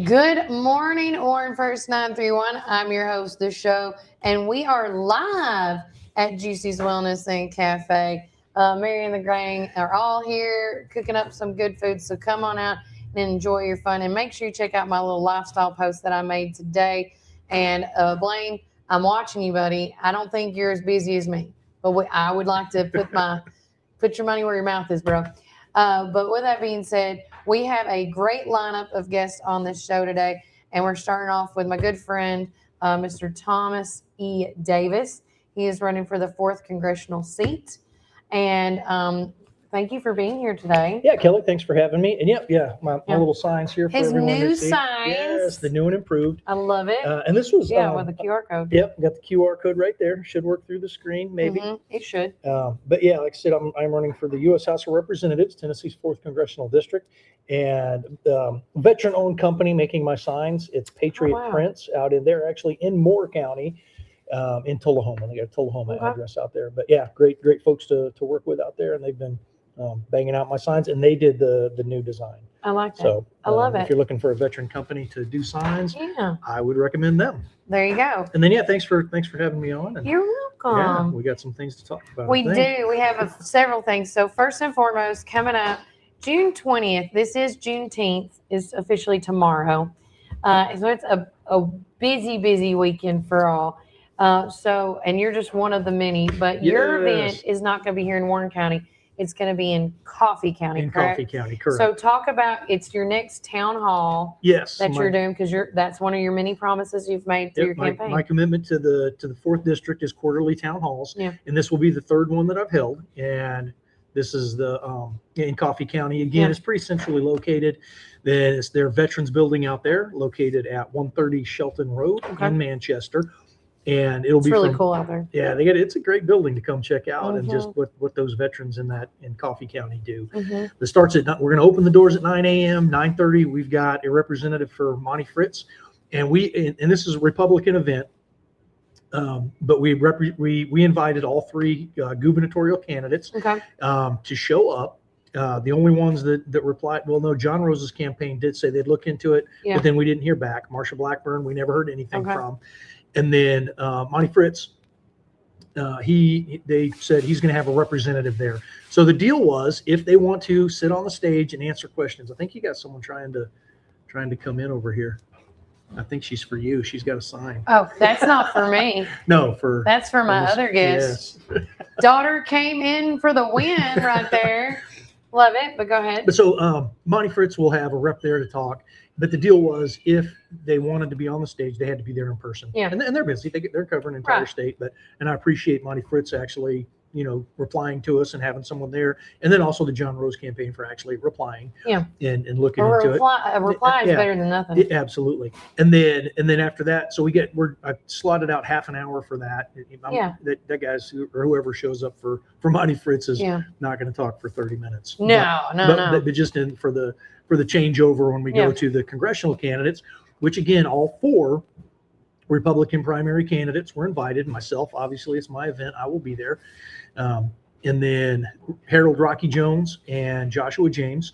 Good morning, Orin First 931. I'm your host, the show, and we are live at Juicy's Wellness and Cafe. Mary and the gang are all here cooking up some good food, so come on out and enjoy your fun. And make sure you check out my little lifestyle post that I made today. And Blaine, I'm watching you, buddy. I don't think you're as busy as me, but I would like to put your money where your mouth is, bro. But with that being said, we have a great lineup of guests on this show today, and we're starting off with my good friend, Mr. Thomas E. Davis. He is running for the 4th congressional seat, and thank you for being here today. Yeah, Kelly, thanks for having me. And my little signs here for His everyone new to see. signs. Yes, the new and improved. I love it. And this was with the QR code. Yep, got the QR code right there. Should work through the screen, maybe. It should. But yeah, like I said, I'm running for the U.S. House of Representatives, Tennessee's 4th congressional district, and veteran-owned company making my signs. It's Patriot Prints out in there, actually in Moore County. In Tullahoma. They got a Tullahoma address out there. But yeah, great folks to work with out there, and they've been banging out my signs, and they did the new design. I like that. So I love it. If you're looking for a veteran company to do signs, Yeah, I would recommend them. there you go. And then thanks for having me on. And, You're welcome. yeah, we got some things to talk about. We do. We have several things. So first and foremost, coming up June 20th. This is Juneteenth. Is officially tomorrow. So it's a busy weekend for all. And you're just one of the many. But your event is not going to be here in Warren County. It's going to be in Coffee County, correct? Coffee County, correct. So talk about, it's your next town hall. Yes, that you're doing, because that's one of your many promises you've made through your campaign. My commitment to the 4th district is quarterly town halls, and this will be the 3rd one that I've held. And this is the in Coffee County again. It's pretty centrally located. Then it's their veterans building out there, located at 130 Shelton Road in Manchester. And it'll be really cool out there. Yeah, it's a great building to come check out, and just what those veterans in Coffee County do. The starts at we're going to open the doors at 9 a.m. 9:30. We've got a representative for Monty Fritz, and this is a Republican event. But we invited all 3 gubernatorial candidates to show up. The only ones that replied, well, no, John Rose's campaign did say they'd look into it, but then we didn't hear back. Marsha Blackburn, we never heard anything from. And then Monty Fritz, they said he's going to have a representative there. So the deal was, if they want to sit on the stage and answer questions, I think you got someone trying to come in over here. I think she's for you. She's got a sign. Oh, that's not for me. No, that's for my other guest. Yes. Daughter came in for the win right there. Love it, but go ahead. But so Monty Fritz will have a rep there to talk. But the deal was, if they wanted to be on the stage, they had to be there in person. Yeah. And they're busy. They're covering an entire state. And I appreciate Monty Fritz actually, replying to us and having someone there. And then also the John Rose campaign for actually replying. Yeah. And looking into it. A reply is better than nothing. Absolutely. And then after that, so I slotted out half an hour for that. That guy's or whoever shows up for Monty Fritz is not going to talk for 30 minutes. No. But just for the changeover when we go to the congressional candidates, which again, all 4 Republican primary candidates were invited. Myself, obviously, it's my event. I will be there. And then Harold Rocky Jones and Joshua James.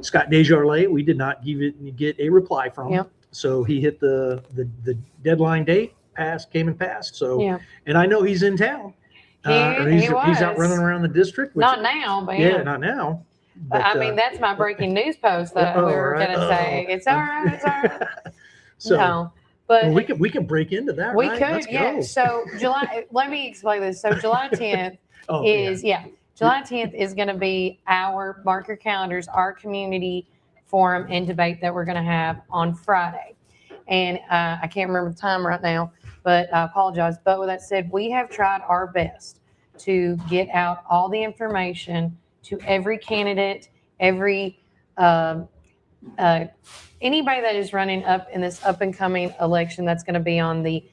Scott Desjardins, we did not get a reply from. Yep. So he hit the deadline date, came and passed. So, and I know he's in town. He's out running around the district. Not now, but not now. But I mean, that's my breaking news post that we were going to say. It's all right. It's all right. So, no, but we can break into that. We right? could, Let's yeah. go. So July. Let me explain this. So July 10th July 10th is going to be mark your calendars, our community forum and debate that we're going to have on Friday. And I can't remember the time right now, but I apologize. But with that said, we have tried our best to get out all the information to every candidate, every anybody that is running up in this up and coming election that's going to be on the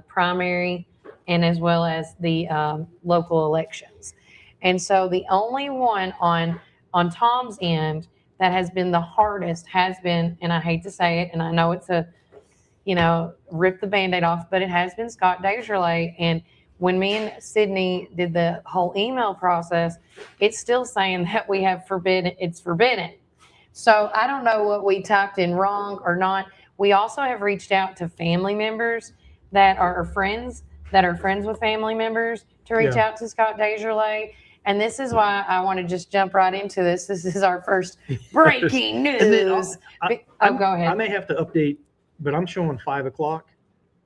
primary and as well as the local elections. And so the only one on Tom's end that has been the hardest has been, and I hate to say it, and I know it's rip the Band-Aid off, but it has been Scott Desjardins. And when me and Sydney did the whole email process, it's still saying that we have it's forbidden. So I don't know what we typed in wrong or not. We also have reached out to family members that are friends with family members to reach Yeah. out to Scott Desjardins. And this is why I want to just jump right into this. This is our first breaking news. And then Go I ahead. may have to update, but I'm showing 5 o'clock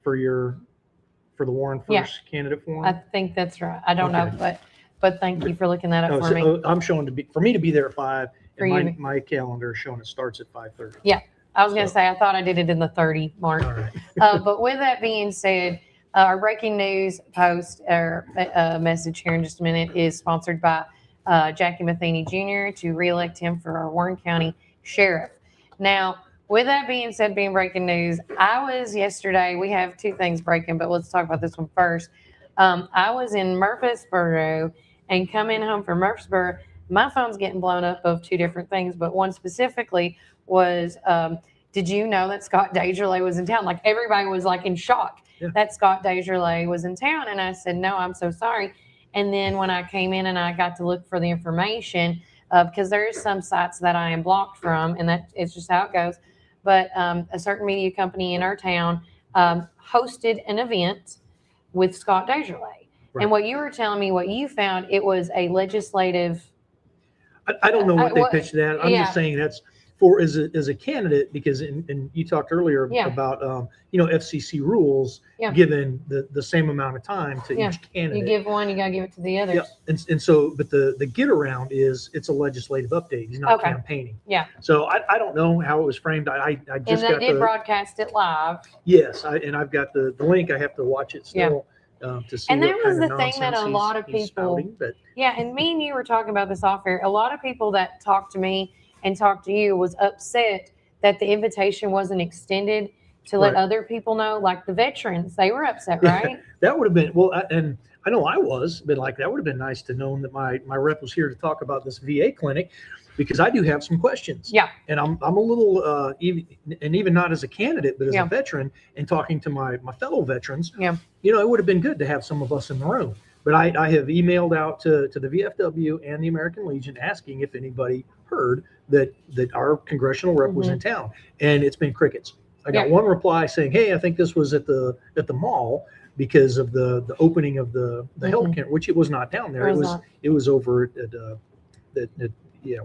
for the Warren First Yeah. candidate forum. I think that's right. I don't Okay. know, but thank you for looking that up Oh, for so, me. I'm showing for me to be there at 5, For and you. my calendar is showing it starts at 5:30. Yeah. I was going to So- say, I thought I did it in the 30 mark. All right. But with that being said, our breaking news post or message here in just a minute is sponsored by Jackie Matheny Jr. to reelect him for our Warren County Sheriff. Now, with that being said, being breaking news, yesterday, we have two things breaking, but let's talk about this one first. I was in Murfreesboro and coming home from Murfreesboro, my phone's getting blown up of two different things, but one specifically was, did you know that Scott Desjardins was in town? Like everybody was like in shock that Scott Desjardins was in town. And I said, no, I'm so sorry. And then when I came in and I got to look for the information, because there is some sites that I am blocked from, and that it's just how it goes. But a certain media company in our town hosted an event with Scott Desjardins. Right. And what you were telling me, what you found, it was a legislative. I don't know what they what- pitched that. I'm yeah. just saying that's for as a candidate, because and you talked earlier Yeah. about FCC rules Yeah. given the same amount of time to Yeah. each candidate. You give one, you got to give it to the others. Yeah, and so, but the get around is it's a legislative update. He's not Okay. campaigning. Yeah. So I don't know how it was framed. I And just they got did the broadcast it live. yes, and I've got the link. I have to watch it still to see. And what that was kind of the thing that a nonsense lot of he's people- spouting, but Yeah, and me and you were talking about this off air. A lot of people that talked to me and talked to you was upset that the invitation wasn't extended to let Right. other people know, like the veterans. They were upset, right? that would have been and I know I was, but like that would have been nice to know that my rep was here to talk about this VA clinic, because I do have some questions. Yeah. And I'm a little even not as a candidate, but as Yeah. a veteran, and talking to my fellow veterans. Yeah. It would have been good to have some of us in the room. But I have emailed out to the VFW and the American Legion asking if anybody heard that our congressional rep was in town, and it's been crickets. I got one reply saying, "Hey, I think this was at the mall because of the opening of the health care," which it was not down there. It was over at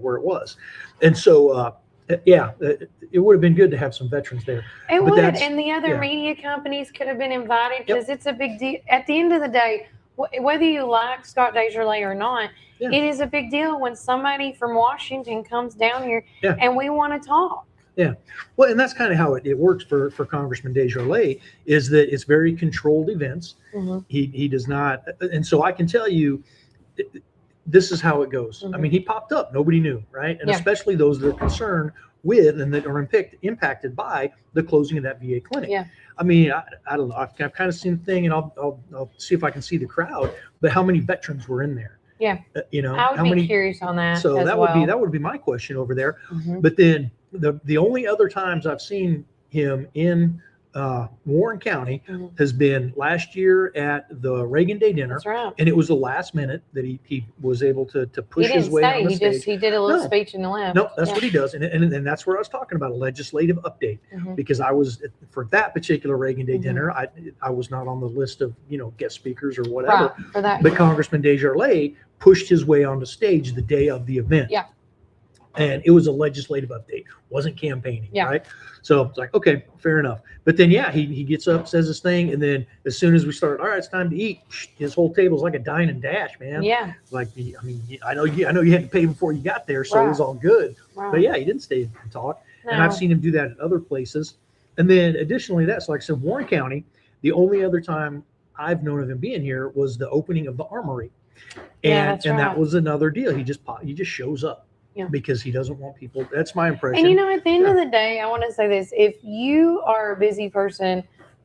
where it was, and so it would have been good to have some veterans there. It But would, that's- and the other yeah. media companies could have been invited because it's a big deal. At the end of the day, whether you like Scott Desjardins or not, Yeah. it is a big deal when somebody from Washington comes down here Yeah. and we want to talk. Well, and that's kind of how it works for Congressman Desjardins, is that it's very controlled events. Mhm. He does not, and so I can tell you, this is how it goes. I mean, he popped up, nobody knew, right? And Yeah. especially those that are concerned with and that are impacted by the closing of that VA clinic. Yeah. I mean, I don't know. I've kind of seen the thing, and I'll see if I can see the crowd. But how many veterans were in there? Yeah. How I would be many? curious on that. So as that well. would be my question over there. Mhm. But then the only other times I've seen him in Warren County Mhm. has been last year at the Reagan Day dinner, That's right. and it was the last minute that he was able to He push his didn't way stay. on the He stage. he did a little No. speech in the left. No, that's Yeah. what he does, and that's where I was talking about a legislative update, Mhm. because I was for that particular Reagan Day Mhm. dinner. I was not on the list of guest speakers or whatever. Right, for that. But Congressman Desjardins pushed his way onto stage the day of the event. Yeah. And it was a legislative update, wasn't campaigning, Yeah. right? So it's like, okay, fair enough. But then, he gets up, says his thing, and then as soon as we start, all right, it's time to eat. His whole table's like a dine and dash, man. Yeah. Like, I mean, I know you had to pay before you got there, so it was all good. Right. But he didn't stay and talk. And No. I've seen him do that at other places. And then additionally, that's like I said, Warren County, the only other time I've known of him being here was the opening of the armory. Yeah, And that's that right. was another deal. He just shows up. Yeah. Because he doesn't want people. That's my impression. And at the end of the day, I want to say this: if you are a busy person,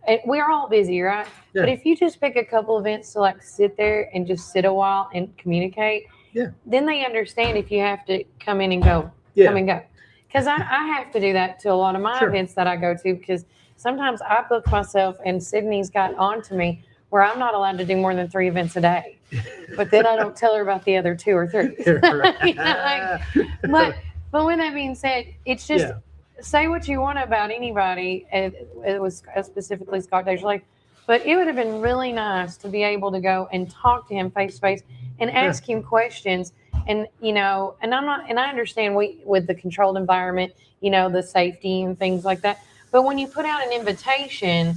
and we're all busy, right? Yeah. But if you just pick a couple events to like sit there and just sit a while and communicate, Yeah. then they understand if you have to come in and go, Yeah. come and go. Because I have to do that to a lot of my Sure. events that I go to, because sometimes I book myself and Sydney's got on to me where I'm not allowed to do more than 3 events a day. But then I don't tell her about the other 2 or 3. But But with that being said, it's just Yeah. say what you want about anybody. And it was specifically Scott Deja, but it would have been really nice to be able to go and talk to him face to face and ask him questions. And and I understand with the controlled environment, the safety and things like that. But when you put out an invitation,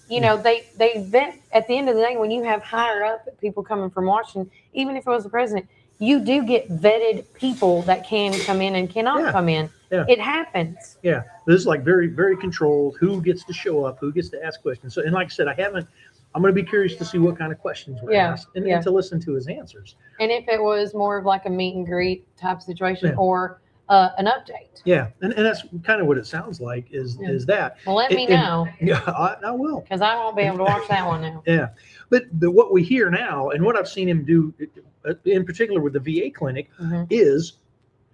they vet at the end of the day when you have higher up people coming from Washington, even if it was the president, you do get vetted people that can come in and cannot come in. Yeah. It happens. Yeah. This is like very, very controlled. Who gets to show up? Who gets to ask questions? So, and like I said, I'm going to be curious to see what kind of questions were asked and to listen to his answers. And if it was more of like a meet and greet type situation or an update. Yeah. And that's kind of what it sounds like is that. Well, let me know. Yeah, I will. Because I won't be able to watch that one now. Yeah. But what we hear now and what I've seen him do in particular with the VA clinic is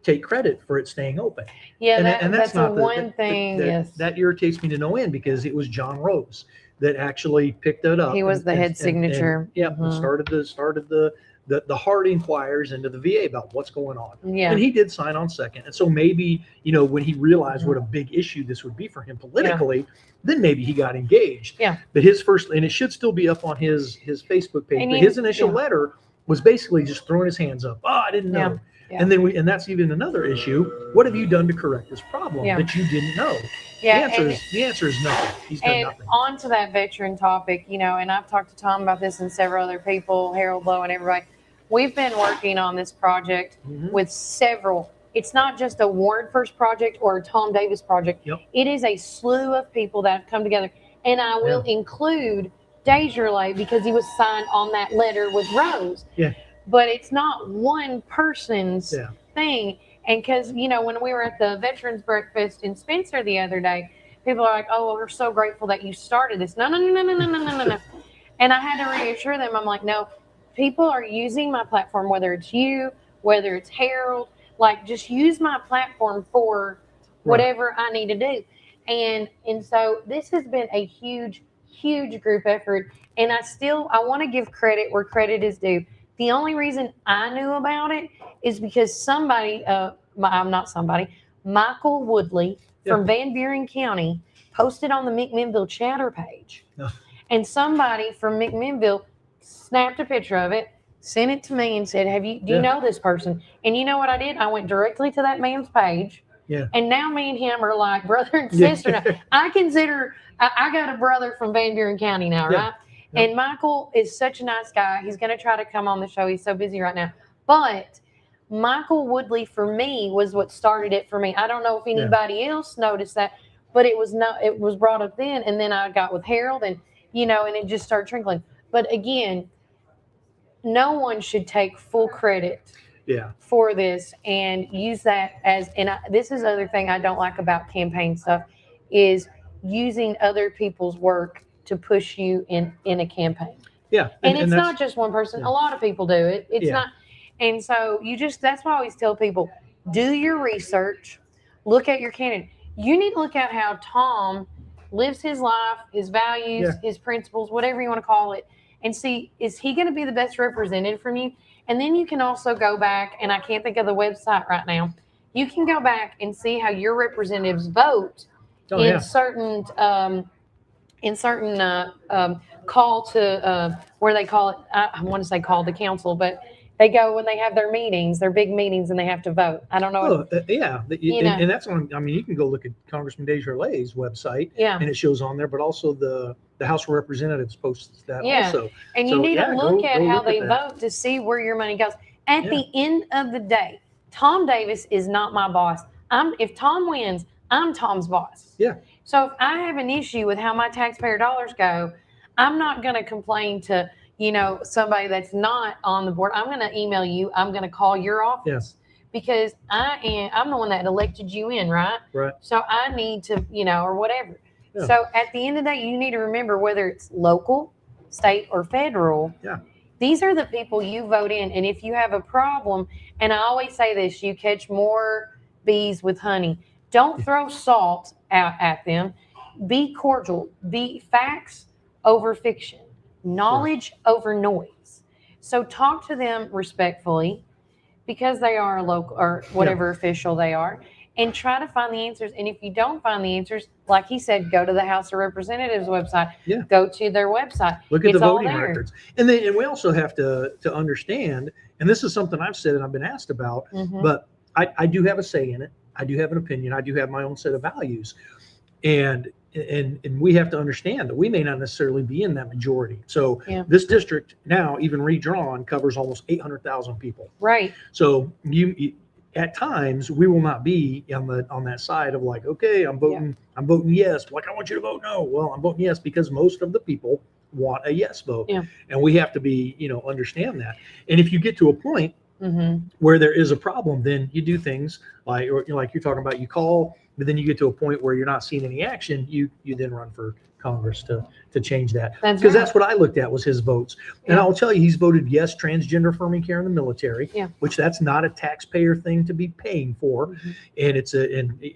take credit for it staying open. Yeah, and that's not the one thing. That irritates me to no end because it was John Rose that actually picked it up. He was the head signature. And started the hard inquiries into the VA about what's going on. Yeah. And he did sign on second. And so maybe, when he realized what a big issue this would be for him politically, then maybe he got engaged. Yeah. But his first, and it should still be up on his Facebook page, but his initial letter was basically just throwing his hands up. Oh, I didn't know. Yeah. And then and that's even another issue. What have you done to correct this problem that you didn't know? Yeah. The answer is nothing. He's done nothing. On to that veteran topic, and I've talked to Tom about this and several other people, Harold Lowe and everybody. We've been working on this project with several. It's not just a Warren First project or a Tom Davis project. Yep. It is a slew of people that have come together. And I will include Desjardins because he was signed on that letter with Rose. Yeah. But it's not one person's thing. And because, when we were at the Veterans Breakfast in Spencer the other day, people are like, oh, well, we're so grateful that you started this. No. And I had to reassure them. I'm like, no, people are using my platform, whether it's you, whether it's Harold, just use my platform for whatever I need to do. And so this has been a huge, huge group effort. And I want to give credit where credit is due. The only reason I knew about it is because Michael Woodley from Van Buren County posted on the McMinnville chatter page. And somebody from McMinnville snapped a picture of it, sent it to me and said, do you know this person? And you know what I did? I went directly to that man's page. Yeah. And now me and him are like brother and sister. Now. I got a brother from Van Buren County now, right? Yeah. And Michael is such a nice guy. He's going to try to come on the show. He's so busy right now. But Michael Woodley, for me, was what started it for me. I don't know if anybody else noticed that, but it was brought up then. And then I got with Harold and it just started trickling. But again, no one should take full credit for this and use that this is the other thing I don't like about campaign stuff is using other people's work to push you in a campaign. Yeah. And it's not just one person. A lot of people do it. It's not. And so that's why I always tell people, do your research, look at your candidate. You need to look at how Tom lives his life, his values, his principles, whatever you want to call it, and see, is he going to be the best representative from you? And then you can also go back, and I can't think of the website right now. You can go back and see how your representatives vote in certain call to where they call it. I want to say call to council, but they go when they have their meetings, their big meetings, and they have to vote. I don't know. And that's on. I mean, you can go look at Congressman Desjardins' website, and it shows on there. But also the House of Representatives posts that also. And you need to look at how they vote to see where your money goes. At the end of the day, Tom Davis is not my boss. If Tom wins, I'm Tom's boss. Yeah. So if I have an issue with how my taxpayer dollars go, I'm not going to complain to somebody that's not on the board. I'm going to email you. I'm going to call your office because I'm the one that elected you in, right? Right. So I need to, or whatever. Yeah. So at the end of the day, you need to remember whether it's local, state, or federal. Yeah. These are the people you vote in. And if you have a problem, and I always say this, you catch more bees with honey. Don't throw salt out at them. Be cordial. Be facts over fiction. Knowledge over noise. So talk to them respectfully. because they are local or whatever official they are, and try to find the answers. And if you don't find the answers, like he said, go to the House of Representatives website. Yeah. Go to their website. Look at It's the all voting there. records. And we also have to understand, and this is something I've said and I've been asked about, but I do have a say in it. I do have an opinion. I do have my own set of values. And we have to understand that we may not necessarily be in that majority. So this district now, even redrawn, covers almost 800,000 people. Right. So you at times we will not be on that side of like, okay, I'm voting yes. Like, I want you to vote no. Well, I'm voting yes because most of the people want a yes vote. Yeah. And we have to be, understand that. And if you get to a point where there is a problem, then you do things like you're talking about, you call, but then you get to a point where you're not seeing any action. You then run for Congress to change that, because that's what I looked at was his votes. And I'll tell you, he's voted yes, transgender affirming care in the military, which that's not a taxpayer thing to be paying for. And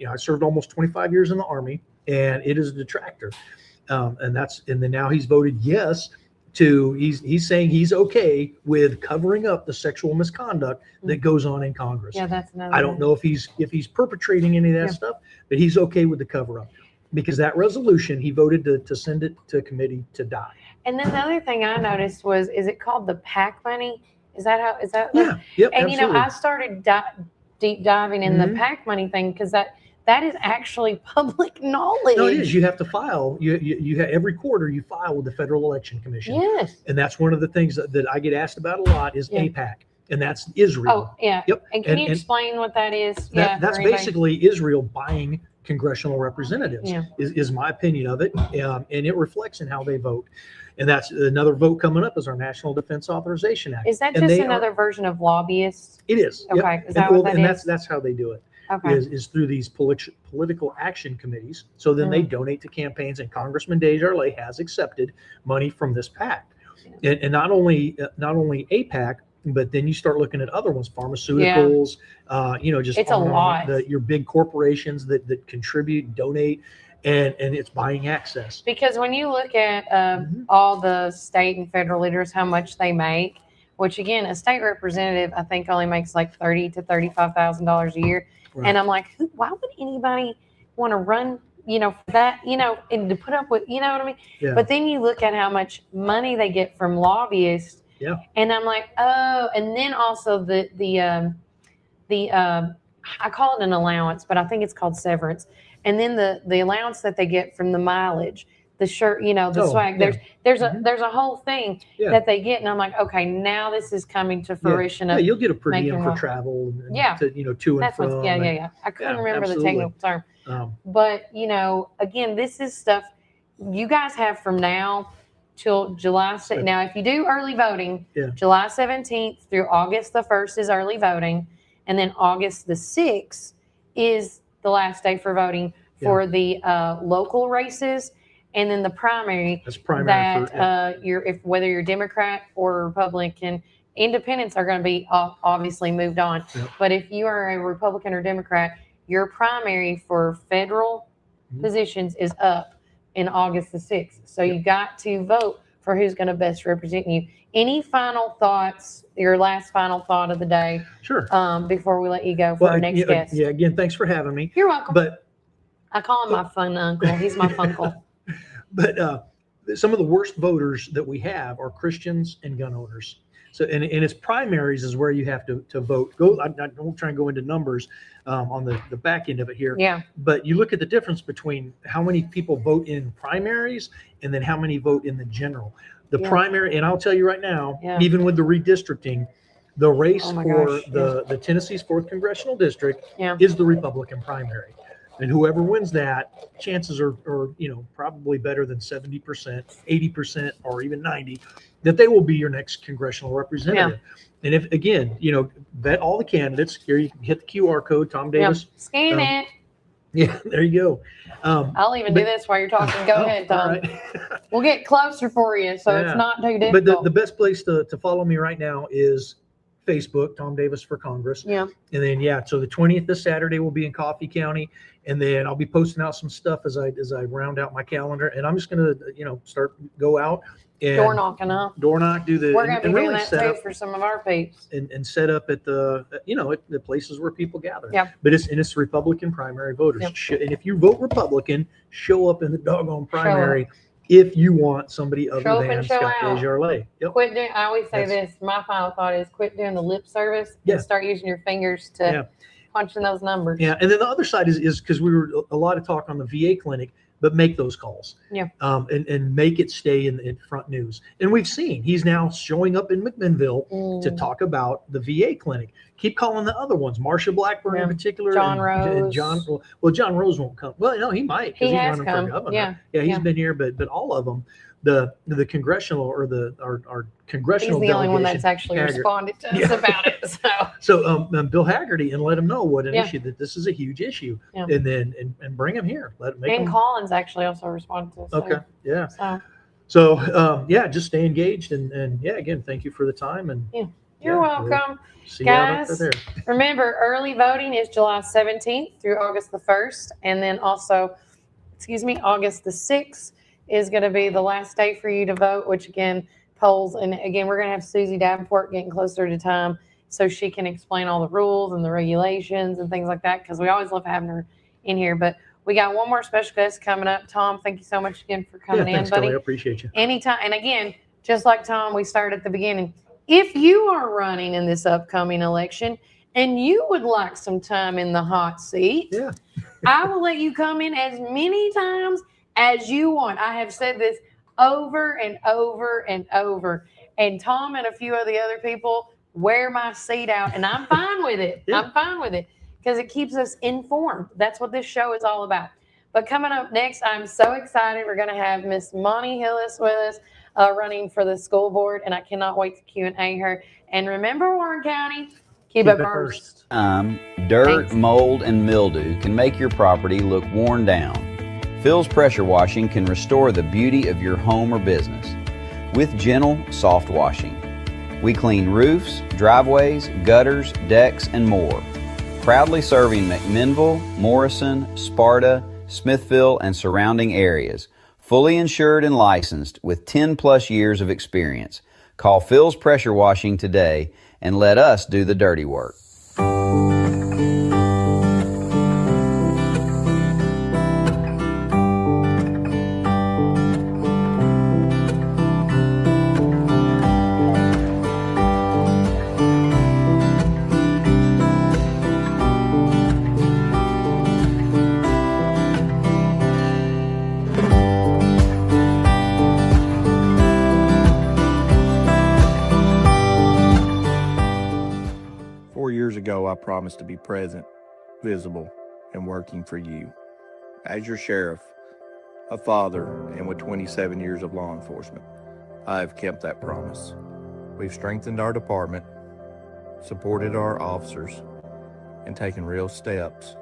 I served almost 25 years in the Army, and it is a detractor. And then now he's voted yes to, he's saying he's okay with covering up the sexual misconduct that goes on in Congress. Yeah, that's another. I don't know if he's perpetrating any of that stuff, but he's okay with the cover up, because that resolution he voted to send it to committee to die. And then the other thing I noticed was, is it called the PAC money? Is that how? Is that? Yeah. Yep. And absolutely. I started deep diving in the PAC money thing, because that is actually public knowledge. No, it is. You have to file. You have, every quarter you file with the Federal Election Commission. Yes. And that's one of the things that I get asked about a lot is AIPAC, and that's Israel. Oh, yeah. Yep. And can you explain what that is? That's basically Israel buying congressional representatives. Is my opinion of it, and it reflects in how they vote. And that's another vote coming up is our National Defense Authorization Act. Is that just another version of lobbyists? It is. Okay. Yep. Is that what that is? That's how they do it. Okay. Is through these political action committees. So then they donate to campaigns, and Congressman Desjardins has accepted money from this PAC. And not only AIPAC, but then you start looking at other ones, pharmaceuticals, just it's a lot. Your big corporations that contribute, donate, and it's buying access. Because when you look at all the state and federal leaders, how much they make, which again, a state representative, I think only makes like $30,000 to $35,000 a year. Right. And I'm like, why would anybody want to run, for that, and to put up with, you know what I mean? Yeah. But then you look at how much money they get from lobbyists. Yeah. And I'm like, oh, and then also the I call it an allowance, but I think it's called severance. And then the allowance that they get from the mileage, the shirt, the swag. Yeah. There's a whole thing that they get, and I'm like, okay, now this is coming to fruition. Yeah, you'll get a per diem for travel. And to and from. I couldn't remember the technical term. But again, this is stuff you guys have from now till July. Now, if you do early voting, July 17th through August the 1st is early voting, and then August the 6th is the last day for voting for the local races. And then the primary, that's primary whether you're Democrat or Republican, independents are going to be obviously moved on. Yep. But if you are a Republican or Democrat, your primary for federal positions is up in August the 6th. So you got to vote for who's going to best represent you. Any final thoughts, your last final thought of the day? Sure. Before we let you go for our next guest. Yeah, again, thanks for having me. You're welcome. But I call him my fun uncle. He's my funkle. But some of the worst voters that we have are Christians and gun owners. So, and its primaries is where you have to vote. I don't try and go into numbers on the back end of it here. Yeah. But you look at the difference between how many people vote in primaries and then how many vote in the general. The primary, and I'll tell you right now, even with the redistricting, the race the Tennessee's 4th Congressional District is the Republican primary. And whoever wins that, chances are probably better than 70%, 80%, or even 90%, that they will be your next congressional representative. Yeah. And if, again, vet all the candidates. Here you can hit the QR code, Tom Davis. Scan it. Yeah, there you go. I'll even do this while you're talking. Go ahead, Tom. Right. We'll get closer for you, so it's not too difficult. But the best place to follow me right now is Facebook, Tom Davis for Congress. Yeah. And then, so the 20th this Saturday will be in Coffee County. And then I'll be posting out some stuff as I round out my calendar. And I'm just going to, go out and Door knocking, huh? door knock, do the, We're going to be and doing really that set too up for some of our peeps. and set up at the, at the places where people gather. Yeah. But it's Republican primary voters. Yep. And if you vote Republican, show up in the doggone primary if you want somebody other Show up than and show Scott out. Desjardins. Yep. Quit doing, I always say That's- this, my final thought is quit doing the lip service Yeah. and start using your fingers to punch in those numbers. Yeah. And then the other side is because we were a lot of talk on the VA clinic, but make those calls. Yeah. And make it stay in front news. And we've seen he's now showing up in McMinnville to talk about the VA clinic. Keep calling the other ones, Marsha Blackburn in particular. John and Rose. John Rose won't come. Well, no, he might because He he's has running come. for governor. Yeah. He's been here, but all of them, the congressional or our congressional He's the only one delegation, that's actually Haggard. responded to us about it. So So Bill Haggerty, and let him know what an Yeah. issue that this is a huge issue, Yeah. and then and bring him here. Make and him, Collins actually also responded to us. okay, yeah. So So just stay engaged and again, thank you for the time and you're Yeah, welcome. see you out Guys, there. Remember, early voting is July 17th through August the 1st. And then also, August the 6th is going to be the last day for you to vote, which again, polls. And again, we're going to have Susie Davenport getting closer to time so she can explain all the rules and the regulations and things like that, because we always love having her in here. But we got one more special guest coming up. Tom, thank you so much again for coming Thanks, in, buddy. Kelly. I appreciate you. Anytime. And again, just like Tom, we started at the beginning. If you are running in this upcoming election and you would like some time in the hot seat, Yeah. I will let you come in as many times as you want. I have said this over and over and over. And Tom and a few of the other people wear my seat out, and I'm fine with it. Yeah. I'm fine with it because it keeps us informed. That's what this show is all about. But coming up next, I'm so excited. We're going to have Miss Monty Hillis with us, running for the school board, and I cannot wait to Q&A her. And remember, Warren County, keep it first. Dirt, Thanks. mold, and mildew can make your property look worn down. Phil's Pressure Washing can restore the beauty of your home or business with gentle, soft washing. We clean roofs, driveways, gutters, decks, and more. Proudly serving McMinnville, Morrison, Sparta, Smithville, and surrounding areas. Fully insured and licensed with 10 plus years of experience. Call Phil's Pressure Washing today and let us do the dirty work. 4 years ago, I promised to be present, visible, and working for you. As your sheriff, a father, and with 27 years of law enforcement, I have kept that promise. We've strengthened our department, supported our officers, and taken real steps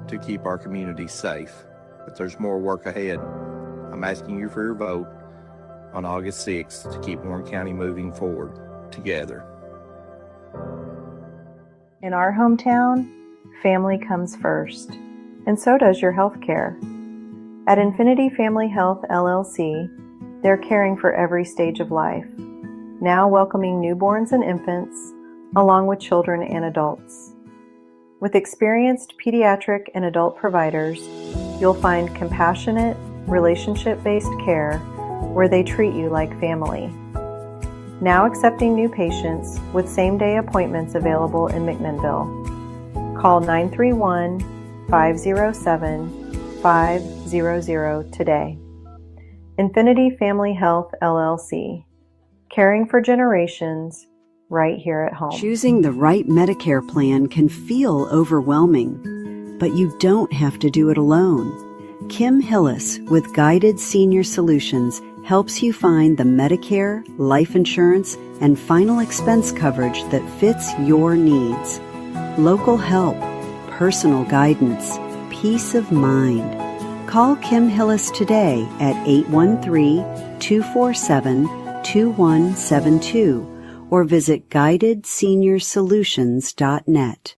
to keep our community safe. But there's more work ahead. I'm asking you for your vote on August 6th to keep Warren County moving forward together. In our hometown, family comes first, and so does your health care. At Infinity Family Health LLC, they're caring for every stage of life, now welcoming newborns and infants, along with children and adults. With experienced pediatric and adult providers, you'll find compassionate, relationship-based care where they treat you like family. Now accepting new patients with same-day appointments available in McMinnville. Call 931-507-500 today. Infinity Family Health LLC, caring for generations right here at home. Choosing the right Medicare plan can feel overwhelming, but you don't have to do it alone. Kim Hillis with Guided Senior Solutions helps you find the Medicare, life insurance, and final expense coverage that fits your needs. Local help, personal guidance, peace of mind. Call Kim Hillis today at 813-247-2172 or visit guidedseniorsolutions.net.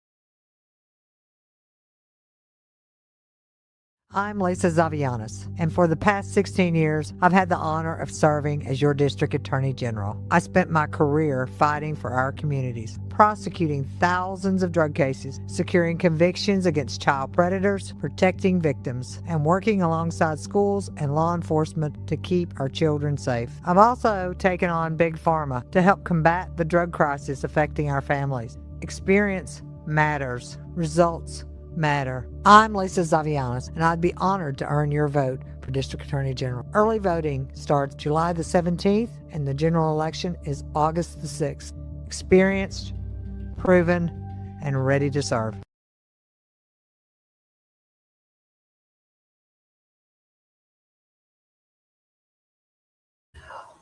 I'm Lisa Zavianis, and for the past 16 years, I've had the honor of serving as your District Attorney General. I spent my career fighting for our communities, prosecuting thousands of drug cases, securing convictions against child predators, protecting victims, and working alongside schools and law enforcement to keep our children safe. I've also taken on Big Pharma to help combat the drug crisis affecting our families. Experience matters. Results matter. I'm Lisa Zavianis, and I'd be honored to earn your vote for District Attorney General. Early voting starts July the 17th, and the general election is August the 6th. Experienced, proven, and ready to serve.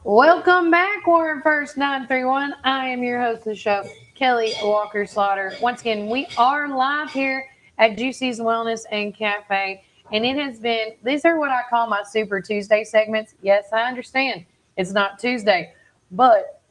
Welcome back, Warren First 931. I am your host of the show, Kelly Walker Slaughter. Once again, we are live here at Juicy's Wellness and Cafe, and it has been, these are what I call my Super Tuesday segments. Yes, I understand it's not Tuesday, but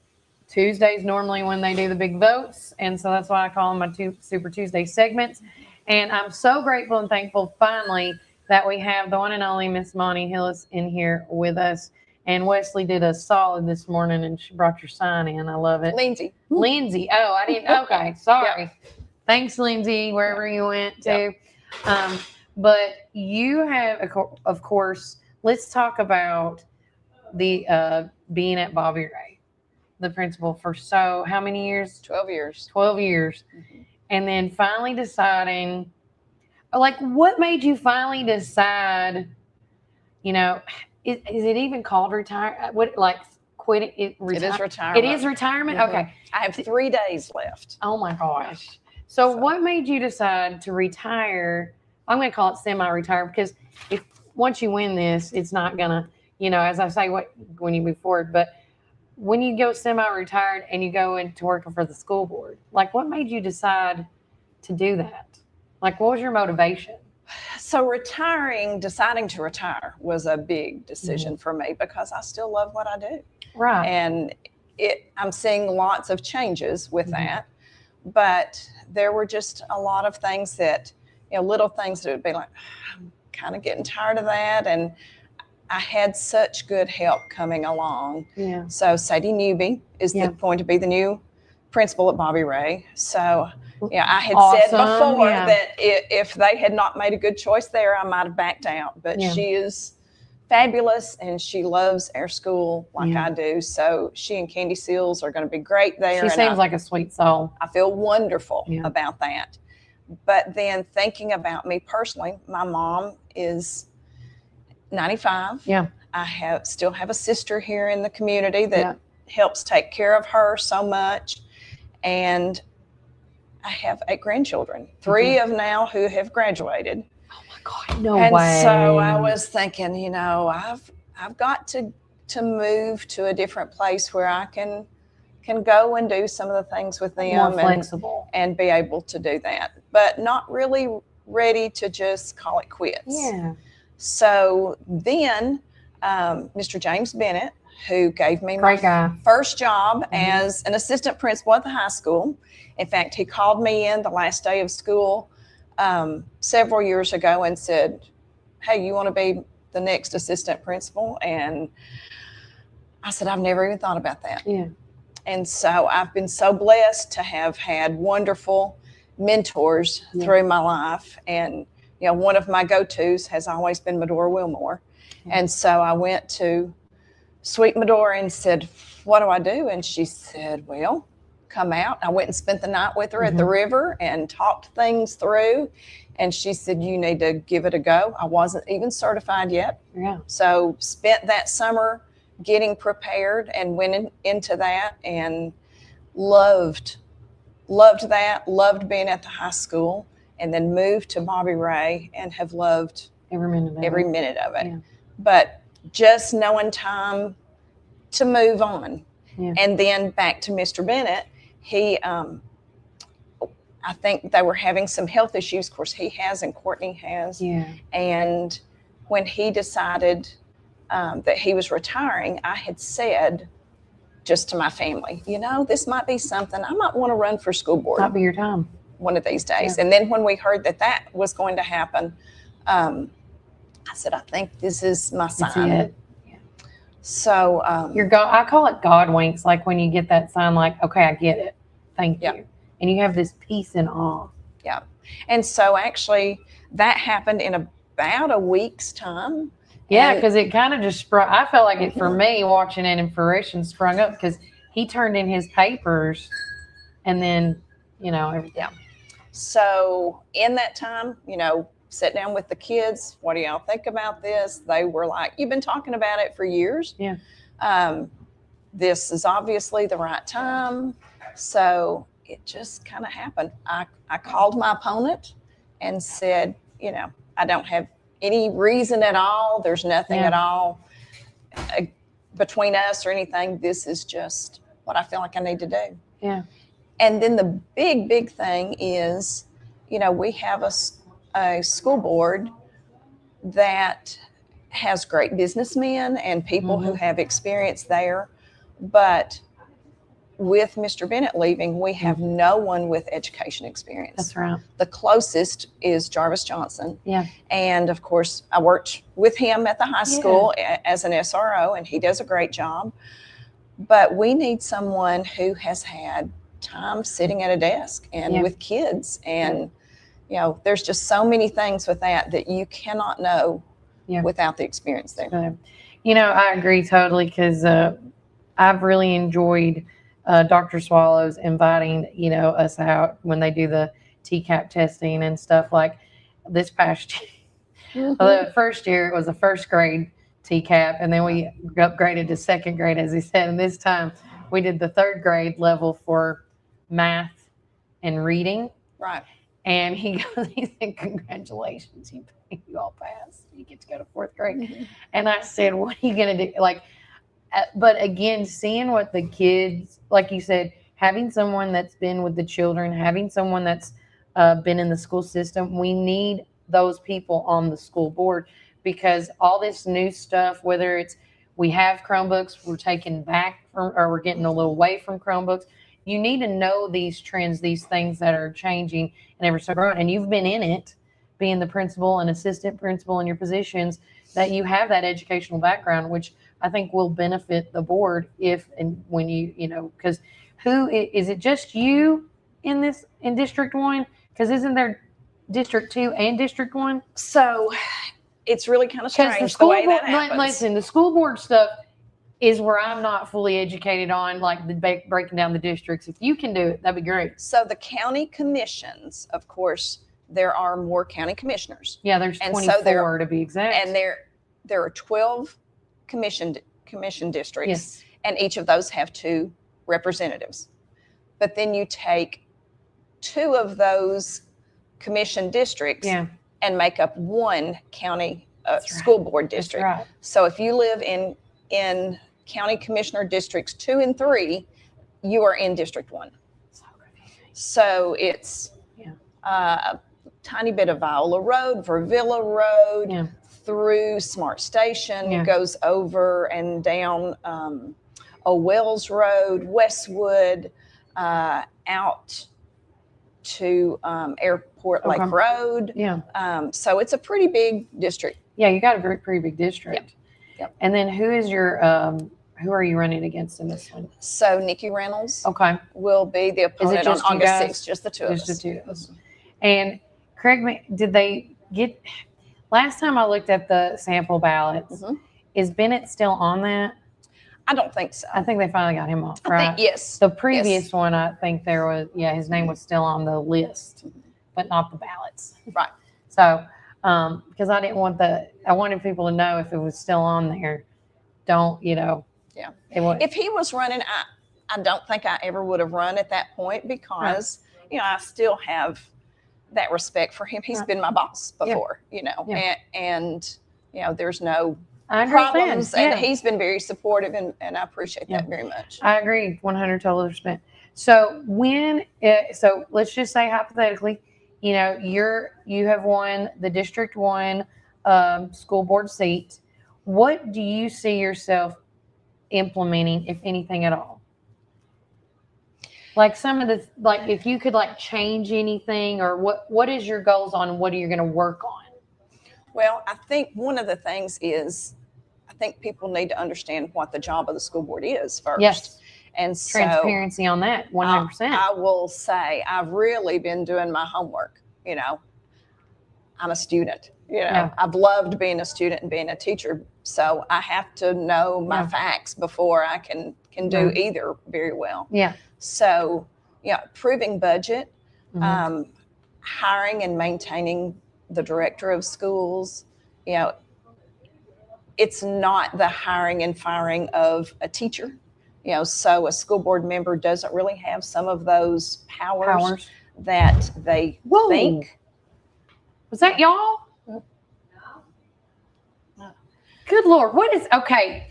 Tuesday's normally when they do the big votes, and so that's why I call them my Super Tuesday segments. And I'm so grateful and thankful finally that we have the one and only Miss Monty Hillis in here with us. And Wesley did a solid this morning, and she brought your sign in. I love it. Lindsay. Oh, I didn't. Okay, sorry. Yep. Thanks, Lindsay, wherever you went to. Yep. But you have, of course, let's talk about the being at Bobby Ray, the principal for how many years? 12 years. 12 years. Mm-hmm. And then finally deciding, like, what made you finally decide, is it even called retire? What, like, quit it? It is retirement. It is retirement? Mm-hmm. Okay. I have 3 days left. Oh, my gosh. So what made you decide to retire? I'm going to call it semi-retire, because once you win this, it's not going to, as I say, when you move forward. But when you go semi-retired and you go into working for the school board, like, what made you decide to do that? Like, what was your motivation? So deciding to retire was a big decision for me, because I still love what I do. Right. And I'm seeing lots of changes with that. But there were just a lot of things that, little things that would be like, I'm kind of getting tired of that. And I had such good help coming along. Yeah. So Sadie Newby is going to be the new principal at Bobby Ray. So I had said before that if they had not made a good choice there, I might have backed out. But she is fabulous, and she loves our school like I do. So she and Candy Seals are going to be great there. She seems like a sweet soul. I feel wonderful about that. But then thinking about me personally, my mom is 95. Yeah. I still have a sister here in the community that helps take care of her so much. And I have 8 grandchildren, 3 of now who have graduated. Oh my God, no way. And so I was thinking, I've got to move to a different place where I can go and do some of the things with them. More flexible. And be able to do that, but not really ready to just call it quits. Yeah. So then Mr. James Bennett, who gave me my first job as an assistant principal at the high school. In fact, he called me in the last day of school several years ago and said, hey, you want to be the next assistant principal? And I said, I've never even thought about that. Yeah. And so I've been so blessed to have had wonderful mentors through my life. And, one of my go-tos has always been Medora Wilmore. Yeah. And so I went to Sweet Medora and said, what do I do? And she said, well, come out. I went and spent the night with her at the river and talked things through. And she said, you need to give it a go. I wasn't even certified yet. Yeah. So spent that summer getting prepared and went into that and loved that, loved being at the high school, and then moved to Bobby Ray and have loved every minute of it. Yeah. But just knowing time to move on. Yeah. And then back to Mr. Bennett, he, I think they were having some health issues. Of course, he has and Courtney has. Yeah. And when he decided that he was retiring, I had said, just to my family, this might be something I might want to run for school board Might be your time. one of these days. Yeah. And then when we heard that was going to happen, I said, I think this is my That's sign. it. So I call it God winks, like when you get that sign, like, okay, I get it. Thank Yeah. you. And you have this peace and awe. yeah. And so actually that happened in about a week's time. Yeah, And- because it kind of just sprung. I felt like it for me watching it in fruition sprung up because he turned in his papers and then, everything. Yeah. So in that time, sit down with the kids. What do y'all think about this? They were like, you've been talking about it for years. Yeah. This is obviously the right time. So it just kind of happened. I called my opponent and said, I don't have any reason at all. There's nothing Yeah. at all between us or anything. This is just what I feel like I need to do. Yeah. And then the big thing is, we have a school board that has great businessmen and people who have experience there. But with Mr. Bennett leaving, we have no one with education experience. That's right. The closest is Jarvis Johnson. Yeah. And of course, I worked with him at the high school as an SRO, and he does a great job. But we need someone who has had time sitting at a desk and with kids. And, there's just so many things with that you cannot know without the experience there. I agree totally because I've really enjoyed Dr. Swallows inviting, us out when they do the TCAP testing and stuff like this past year. The first year it was a first grade TCAP, and then we upgraded to second grade, as he said. And this time we did the third grade level for math and reading. Right. And he said, congratulations, you all passed. You get to go to fourth grade. And I said, what are you going to do? But again, seeing what the kids, like you said, having someone that's been with the children, having someone that's been in the school system, we need those people on the school board because all this new stuff, whether it's we have Chromebooks, we're taking back from, or we're getting a little away from Chromebooks. You need to know these trends, these things that are changing and ever so growing. And you've been in it, being the principal and assistant principal in your positions, that you have that educational background, which I think will benefit the board if and when because who is it? Just you in District 1? Because isn't there District 2 and District 1? So it's really kind of strange the school way board, that happens. listen, the school board stuff is where I'm not fully educated on, like the breaking down the districts. If you can do it, that'd be great. So the county commissions, of course, there are more county commissioners. Yeah, there's And 24 to be exact. And there are 12 commission districts, yes, and each of those have 2 representatives. But then you take 2 of those commission districts and make up 1 county school board district. That's right. So if you live in county commissioner districts 2 and 3, you are in District 1. So it's a tiny bit of Viola Road, Vervilla Road, through Smart Station, goes over and down Wells Road, Westwood, out to Airport Lake Road. Yeah. So it's a pretty big district. Yeah, you got a pretty big district. Yep. And then who is your who are you running against in this one? So Nikki Reynolds Okay. will be the opponent on just you August guys? 6th, just the 2 of Just us. the 2 of us. And Craig, did they get, last time I looked at the sample ballots, is Bennett still on that? I don't think so. I think they finally got him off, I right? think, yes. The previous one, I think there was, his name was still on the list, but not the ballots. Right. So, because I didn't want I wanted people to know if it was still on there. Don't, Yeah. If If he was running, I don't think I ever would have run at that point because, I still have that respect for him. He's been my boss before, and there's no I problems. understand. And he's been very supportive, and I appreciate that very much. I agree, 100 total respect. So so let's just say hypothetically, you have won the District 1 school board seat. What do you see yourself implementing, if anything at all? Like some of the, like if you could like change anything, or what is your goals on, what are you going to work on? Well, I think one of the things is, I think people need to understand what the job of the school board is first. Yes. And so Transparency on that, 100%. I will say I've really been doing my homework. You know, I'm a student. You know, Yeah. I've loved being a student and being a teacher. So I have to know my Yeah. facts before I can do either very well. Yeah. So, yeah, approving budget, Mhm. hiring and maintaining the director of schools. You know, it's not the hiring and firing of a teacher. You know, so a school board member doesn't really have some of those powers. That they Whoa. think. Was that y'all? Good Lord. What is, okay.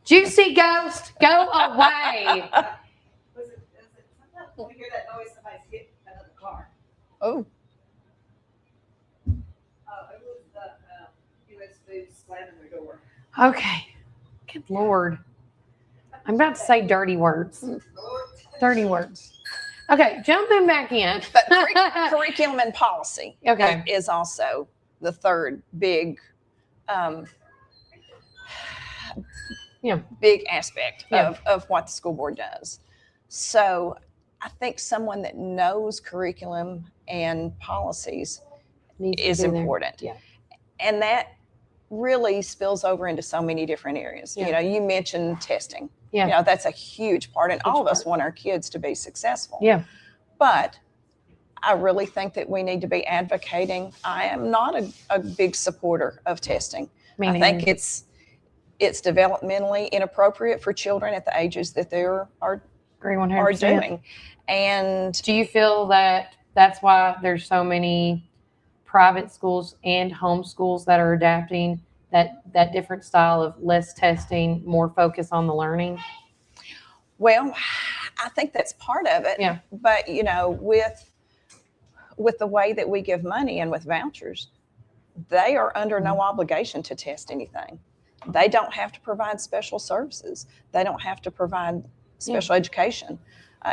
Juicy Ghost, go away. When we hear that noise, somebody's hit another car. Oh, It was the U.S. Foods slamming their door. Okay. Good Lord. I'm about to say dirty words. Dirty words. Okay, jumping back in. but curriculum and policy Okay. is also the third big, Yeah. big aspect Yeah. of what the school board does. So I think someone that knows curriculum and policies Needs to is be there. important. Yeah. And that really spills over into so many different areas. Yeah. You know, you mentioned testing. Yeah. You know, that's a huge part, and Huge all of us part. want our kids to be successful. Yeah. But I really think that we need to be advocating. I am not a big supporter of testing. Me I neither. think it's developmentally inappropriate for children at the ages that they are Agree 100%. doing. And Do you feel that that's why there's so many private schools and home schools that are adapting that different style of less testing, more focus on the learning? well, I think that's part of it. Yeah. But you know, with the way that we give money and with vouchers, they are under no obligation to test anything. They don't have to provide special services. They don't have to provide special education.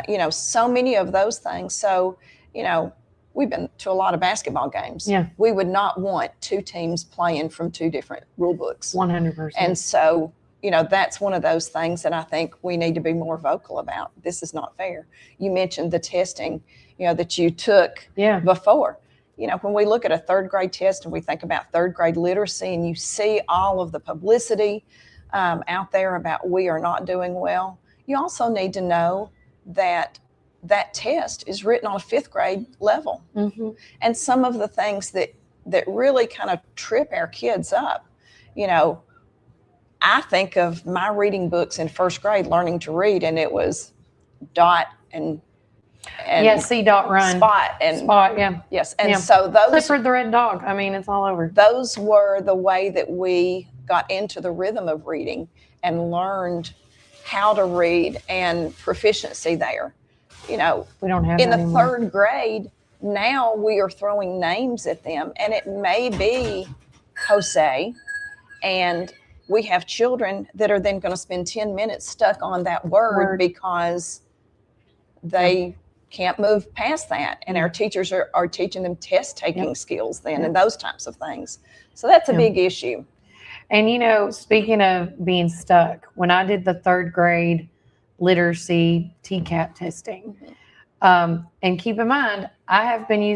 You know, so many of those things. So, you know, we've been to a lot of basketball games. Yeah. We would not want two teams playing from two different rule books. 100%. And so, you know, that's one of those things that I think we need to be more vocal about. This is not fair. You mentioned the testing, you know, that you took yeah. before. You know, when we look at a third grade test and we think about third grade literacy and you see all of the publicity out there about we are not doing well, you also need to know that that test is written on a fifth grade level. Mm-hmm. And some of the things that really kind of trip our kids up, you know, I think of my reading books in first grade, learning to read, and it was dot and Yeah, see dot run. spot and Spot, yeah. yes. And Yeah. so those Clifford the Red Dog. I mean, it's all over. those were the way that we got into the rhythm of reading and learned how to read and proficiency there. You know, We don't have in that the anymore. third grade, now we are throwing names at them, and it may be Jose, and we have children that are then going to spend 10 minutes stuck on that word because they can't move past that. And our teachers are teaching them test taking skills then and those types of things. So that's a big issue. And, you know, speaking of being stuck, when I did the third grade literacy TCAP testing, and keep in mind, I have been,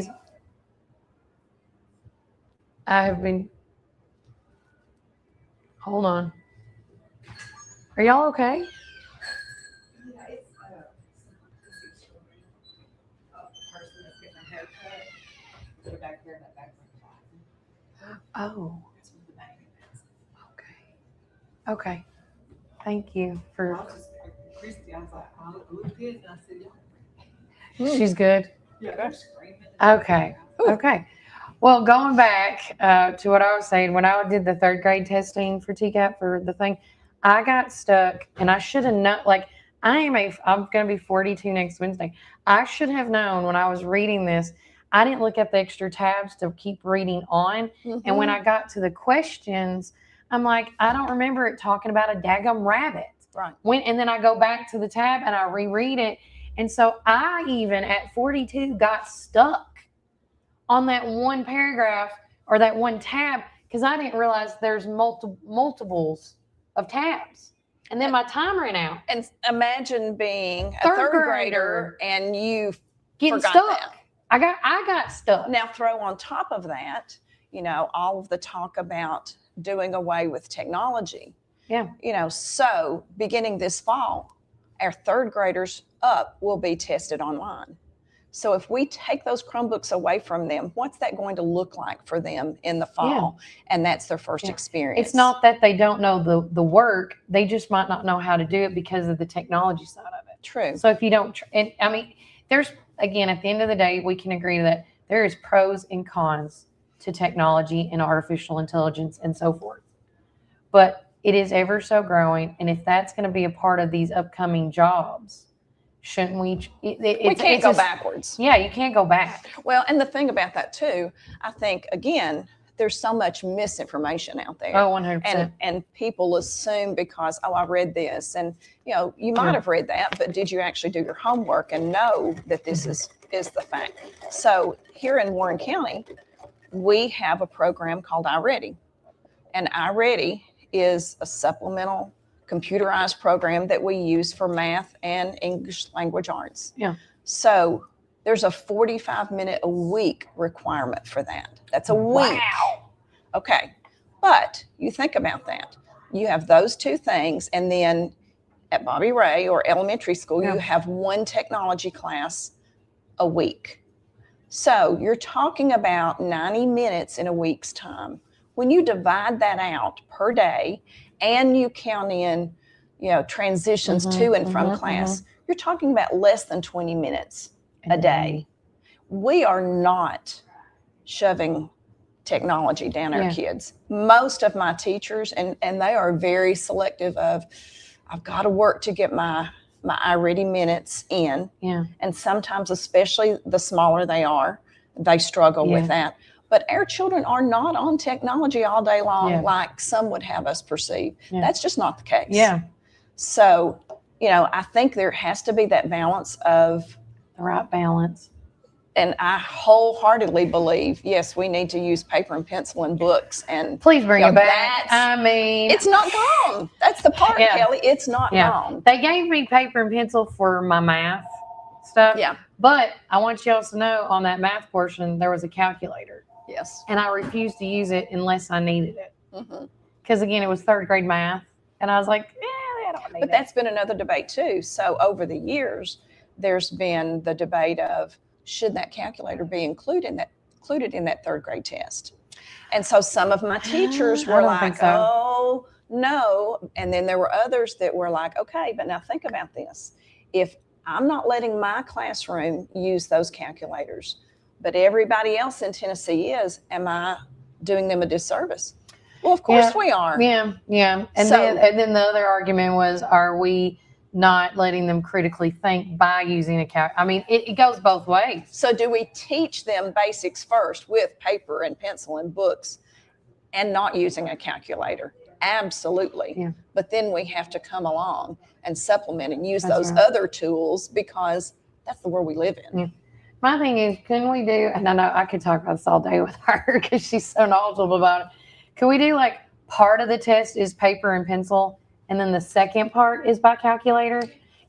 hold on. Are y'all okay? Oh, okay. Okay. Thank you for. She's good. Okay. Okay. Well, going back to what I was saying, when I did the third grade testing for TCAP for the thing, I got stuck, and I should have known. Like, I'm going to be 42 next Wednesday. I should have known when I was reading this. I didn't look at the extra tabs to keep reading on. And when I got to the questions, I'm like, I don't remember it talking about a daggum rabbit. Right. And then I go back to the tab and I reread it. And so I even at 42 got stuck on that one paragraph or that one tab because I didn't realize there's multiples of tabs. And then my time ran out. And imagine being a third grader and you getting forgot stuck. that. I got stuck. Now throw on top of that, all of the talk about doing away with technology. Yeah. So beginning this fall, our third graders up will be tested online. So if we take those Chromebooks away from them, what's that going to look like for them in the fall? Yeah. And that's their first experience. It's not that they don't know the work. They just might not know how to do it because of the technology side of it. True. So if you don't, there's, again, at the end of the day, we can agree that there is pros and cons to technology and artificial intelligence and so forth. But it is ever so growing. And if that's going to be a part of these upcoming jobs, shouldn't we? We can't go backwards. Yeah, you can't go back. Well, and the thing about that too, I think, again, there's so much misinformation out there. Oh, 100%. And people assume because, I read this. And, you might have read that, but did you actually do your homework and know that this is the fact? So here in Warren County, we have a program called iReady. And iReady is a supplemental computerized program that we use for math and English language arts. Yeah. So there's a 45-minute a week requirement for that. That's a week. Wow. Okay. But you think about that. You have those two things, and then at Bobby Ray or elementary school, you have one technology class a week. So you're talking about 90 minutes in a week's time. When you divide that out per day and you count in, transitions to and from class, you're talking about less than 20 minutes a day. We are not shoving technology down our kids. Most of my teachers, and they are very selective of, I've got to work to get my iReady minutes in. Yeah. And sometimes, especially the smaller they are, they struggle with that. But our children are not on technology all day long like some would have us perceive. Yeah. That's just not the case. Yeah. So, I think there has to be that balance of the right balance. And I wholeheartedly believe, yes, we need to use paper and pencil and books. And please bring it back. It's not gone. That's the part, Kelly. It's not gone. They gave me paper and pencil for my math stuff. Yeah. But I want y'all to know on that math portion, there was a calculator. Yes. And I refused to use it unless I needed it. Mm-hmm. Because again, it was third grade math. And I was like, I don't need it. But that's been another debate too. So over the years, there's been the debate of, should that calculator be included in that third grade test? And so some of my teachers were like, oh, no. And then there were others that were like, okay, but now think about this. If I'm not letting my classroom use those calculators, but everybody else in Tennessee is, am I doing them a disservice? Well, of course we are. Yeah, yeah. And then the other argument was, are we not letting them critically think by using a calculator? I mean, it goes both ways. So do we teach them basics first with paper and pencil and books and not using a calculator? Absolutely. Yeah. But then we have to come along and supplement and use those other tools because that's the world we live in. Yeah. My thing is, can we do, and I know I could talk about this all day with her because she's so knowledgeable about it. Can we do like part of the test is paper and pencil, and then the second part is by calculator?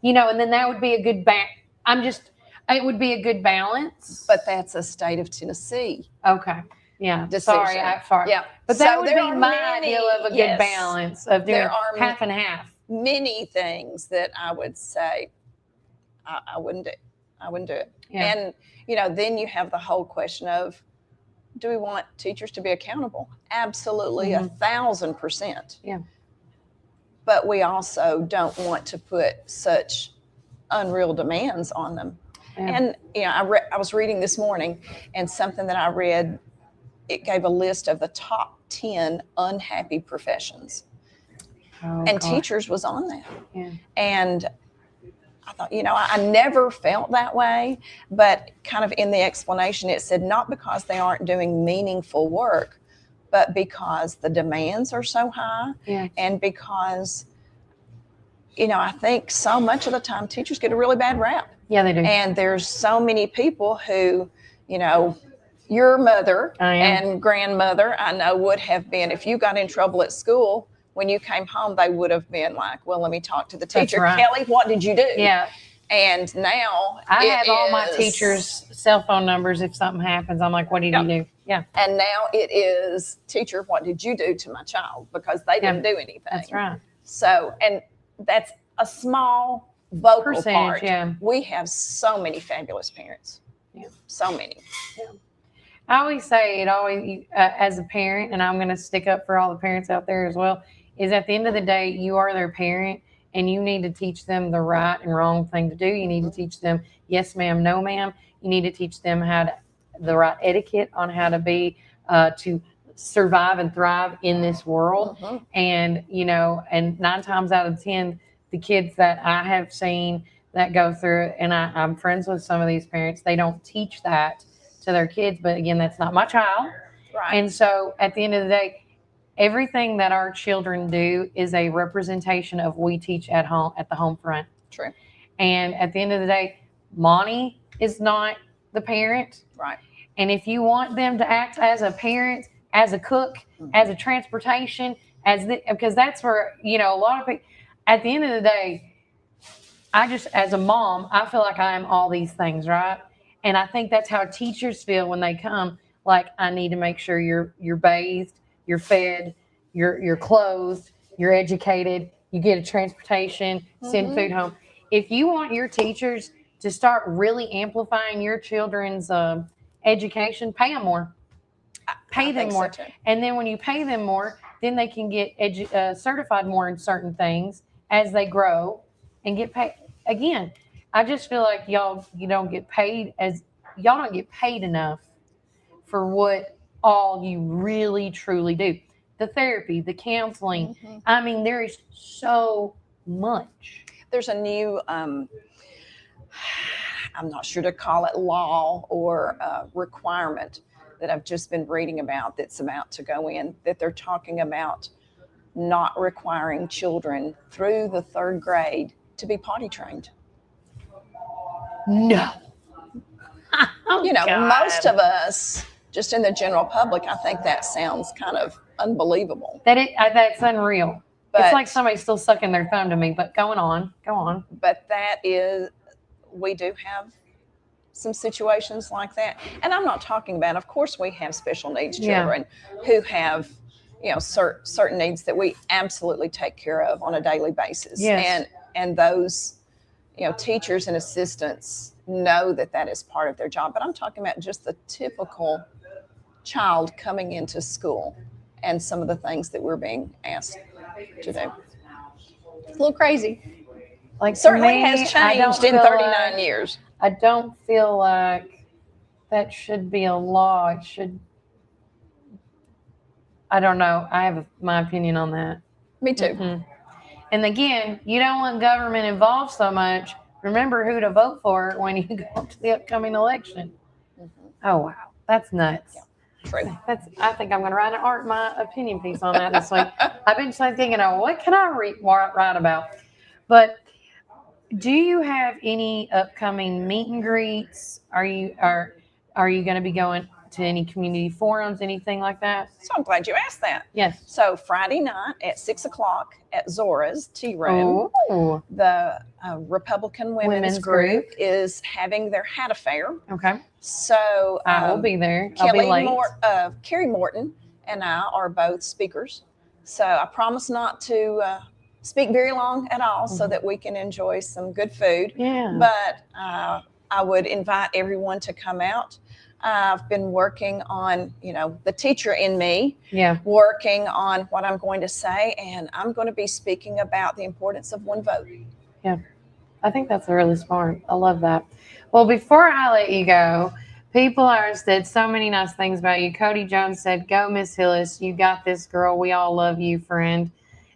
And then that would be a good it would be a good balance. But that's a state of Tennessee. Okay. Yeah. Decision. Sorry. Yeah. But that would be my idea of a good balance of doing half and half. Many things that I would say I wouldn't do. I wouldn't do it. Yeah. And, then you have the whole question of, do we want teachers to be accountable? Absolutely, 1,000%. Yeah. But we also don't want to put such unreal demands on them. Yeah. And, I was reading this morning, and something that I read, it gave a list of the top 10 unhappy professions. Oh, and gosh. teachers was on that. Yeah. And I thought, I never felt that way, but kind of in the explanation, it said not because they aren't doing meaningful work, but because the demands are so high, and because I think so much of the time teachers get a really bad rap. Yeah, they do. And there's so many people who, your mother and grandmother, I know, would have been, if you got in trouble at school, when you came home, they would have been like, well, let me talk to the teacher. Right. Kelly, what did you do? Yeah. And now I have all my teachers' cell phone numbers. If something happens, I'm like, what did you do? Yeah. And now it is, teacher, what did you do to my child? Because they didn't do anything. That's right. So, and that's a small vocal Percentage, part. yeah. We have so many fabulous parents. Yeah. So many. Yeah. I always say it always, as a parent, and I'm going to stick up for all the parents out there as well, is at the end of the day, you are their parent and you need to teach them the right and wrong thing to do. You need to teach them yes, ma'am, no, ma'am. You need to teach them the right etiquette on how to be, to survive and thrive in this world. Mm-hmm. And, and 9 times out of 10, the kids that I have seen that go through it, and I'm friends with some of these parents, they don't teach that to their kids. But again, that's not my child. Right. And so at the end of the day, everything that our children do is a representation of we teach at home, at the home front. True. And at the end of the day, Monty is not the parent. Right. And if you want them to act as a parent, as a cook, as a transportation, because that's where, a lot of people, at the end of the day, as a mom, I feel like I am all these things, right? And I think that's how teachers feel when they come. Like, I need to make sure you're bathed, you're fed, you're clothed, you're educated, you get a transportation, send food home. If you want your teachers to start really amplifying your children's education, pay them more. Pay them more. So and then when you pay them more, then they can get certified more in certain things as they grow and get paid. Again, I just feel like y'all don't get paid enough for what all you really truly do. The therapy, the counseling. Mm-hmm. I mean, there is so much. There's a new, I'm not sure to call it law or requirement that I've just been reading about that's about to go in, that they're talking about not requiring children through the 3rd grade to be potty trained. No. Most of us, just in the general public, I think that sounds kind of unbelievable. That's unreal. But it's like somebody's still sucking their thumb to me, but go on. But we do have some situations like that. And I'm not talking about, of course, we have special needs children who have, certain needs that we absolutely take care of on a daily basis. Yes. And those, teachers and assistants know that is part of their job. But I'm talking about just the typical child coming into school and some of the things that we're being asked to do. It's a little crazy. Like, certainly has changed in 39 years. I don't feel like that should be a law. It should. I don't know. I have my opinion on that. Me too. Mm-hmm. And again, you don't want government involved so much. Remember who to vote for when you go to the upcoming election. Mm-hmm. Oh, wow. That's nuts. Yeah, true. I think I'm going to write my opinion piece on that this week. I've been thinking, what can I write about? But do you have any upcoming meet and greets? Are you going to be going to any community forums, anything like that? So I'm glad you asked that. Yes. So Friday night at 6:00 at Zora's Tea Room, the Republican Women's Group is having their hat affair. Okay. So I will be there. I'll be late. Carrie Morton and I are both speakers. So I promise not to speak very long at all, so that we can enjoy some good food. Yeah. But I would invite everyone to come out. I've been working on, the teacher in me, working on what I'm going to say, and I'm going to be speaking about the importance of one vote. Yeah, I think that's really smart. I love that. Well, before I let you go, people said so many nice things about you. Cody Jones said, "Go, Miss Hillis. You got this, girl. We all love you, friend."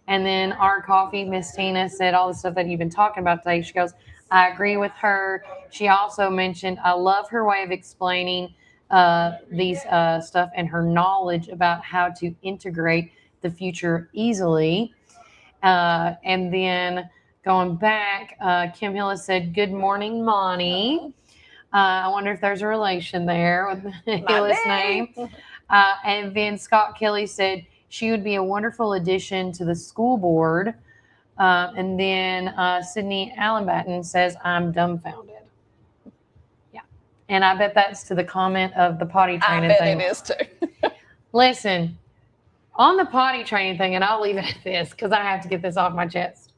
And then our coffee, Miss Tina, said all the stuff that you've been talking about today. She goes, I agree with her. She also mentioned, I love her way of explaining these stuff and her knowledge about how to integrate the future easily. And then Going back, Kim Hillis said, "Good morning, Monty." I wonder if there's a relation there with the Hillis name. And then Scott Kelly said she would be a wonderful addition to the school board. And then Sydney Allenbatten says, "I'm dumbfounded." Yeah. And I bet that's to the comment of the potty training thing. I bet it is too. Listen, on the potty training thing, and I'll leave it at this because I have to get this off my chest.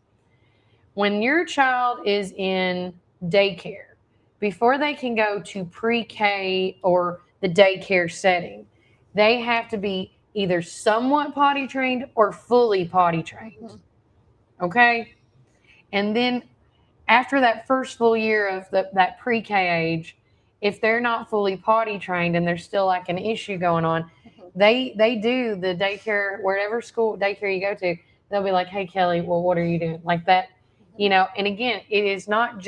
When your child is in daycare, before they can go to pre-K or the daycare setting, they have to be either somewhat potty trained or fully potty trained. Okay? And then after that first full year of that pre-K age, if they're not fully potty trained and there's still like an issue going on, they do the daycare, wherever school daycare you go to, they'll be like, "Hey, Kelly, well, what are you doing?" Like that, you know. And again, it's not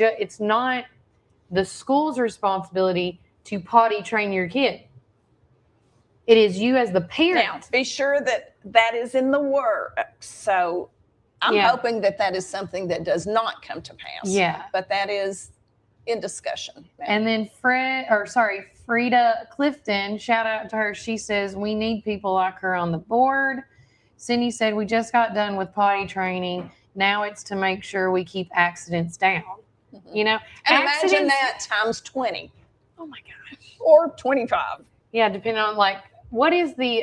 the school's responsibility to potty train your kid. It is you as the parent. Now, be sure that is in the works. So I'm hoping that is something that does not come to pass. Yeah. But that is in discussion. And then Frida Clifton, shout out to her. She says, "We need people like her on the board." Cindy said, "We just got done with potty training. Now it's to make sure we keep accidents down." You know, and imagine that times 20. Oh my gosh. Or 25. Yeah, depending on like what is the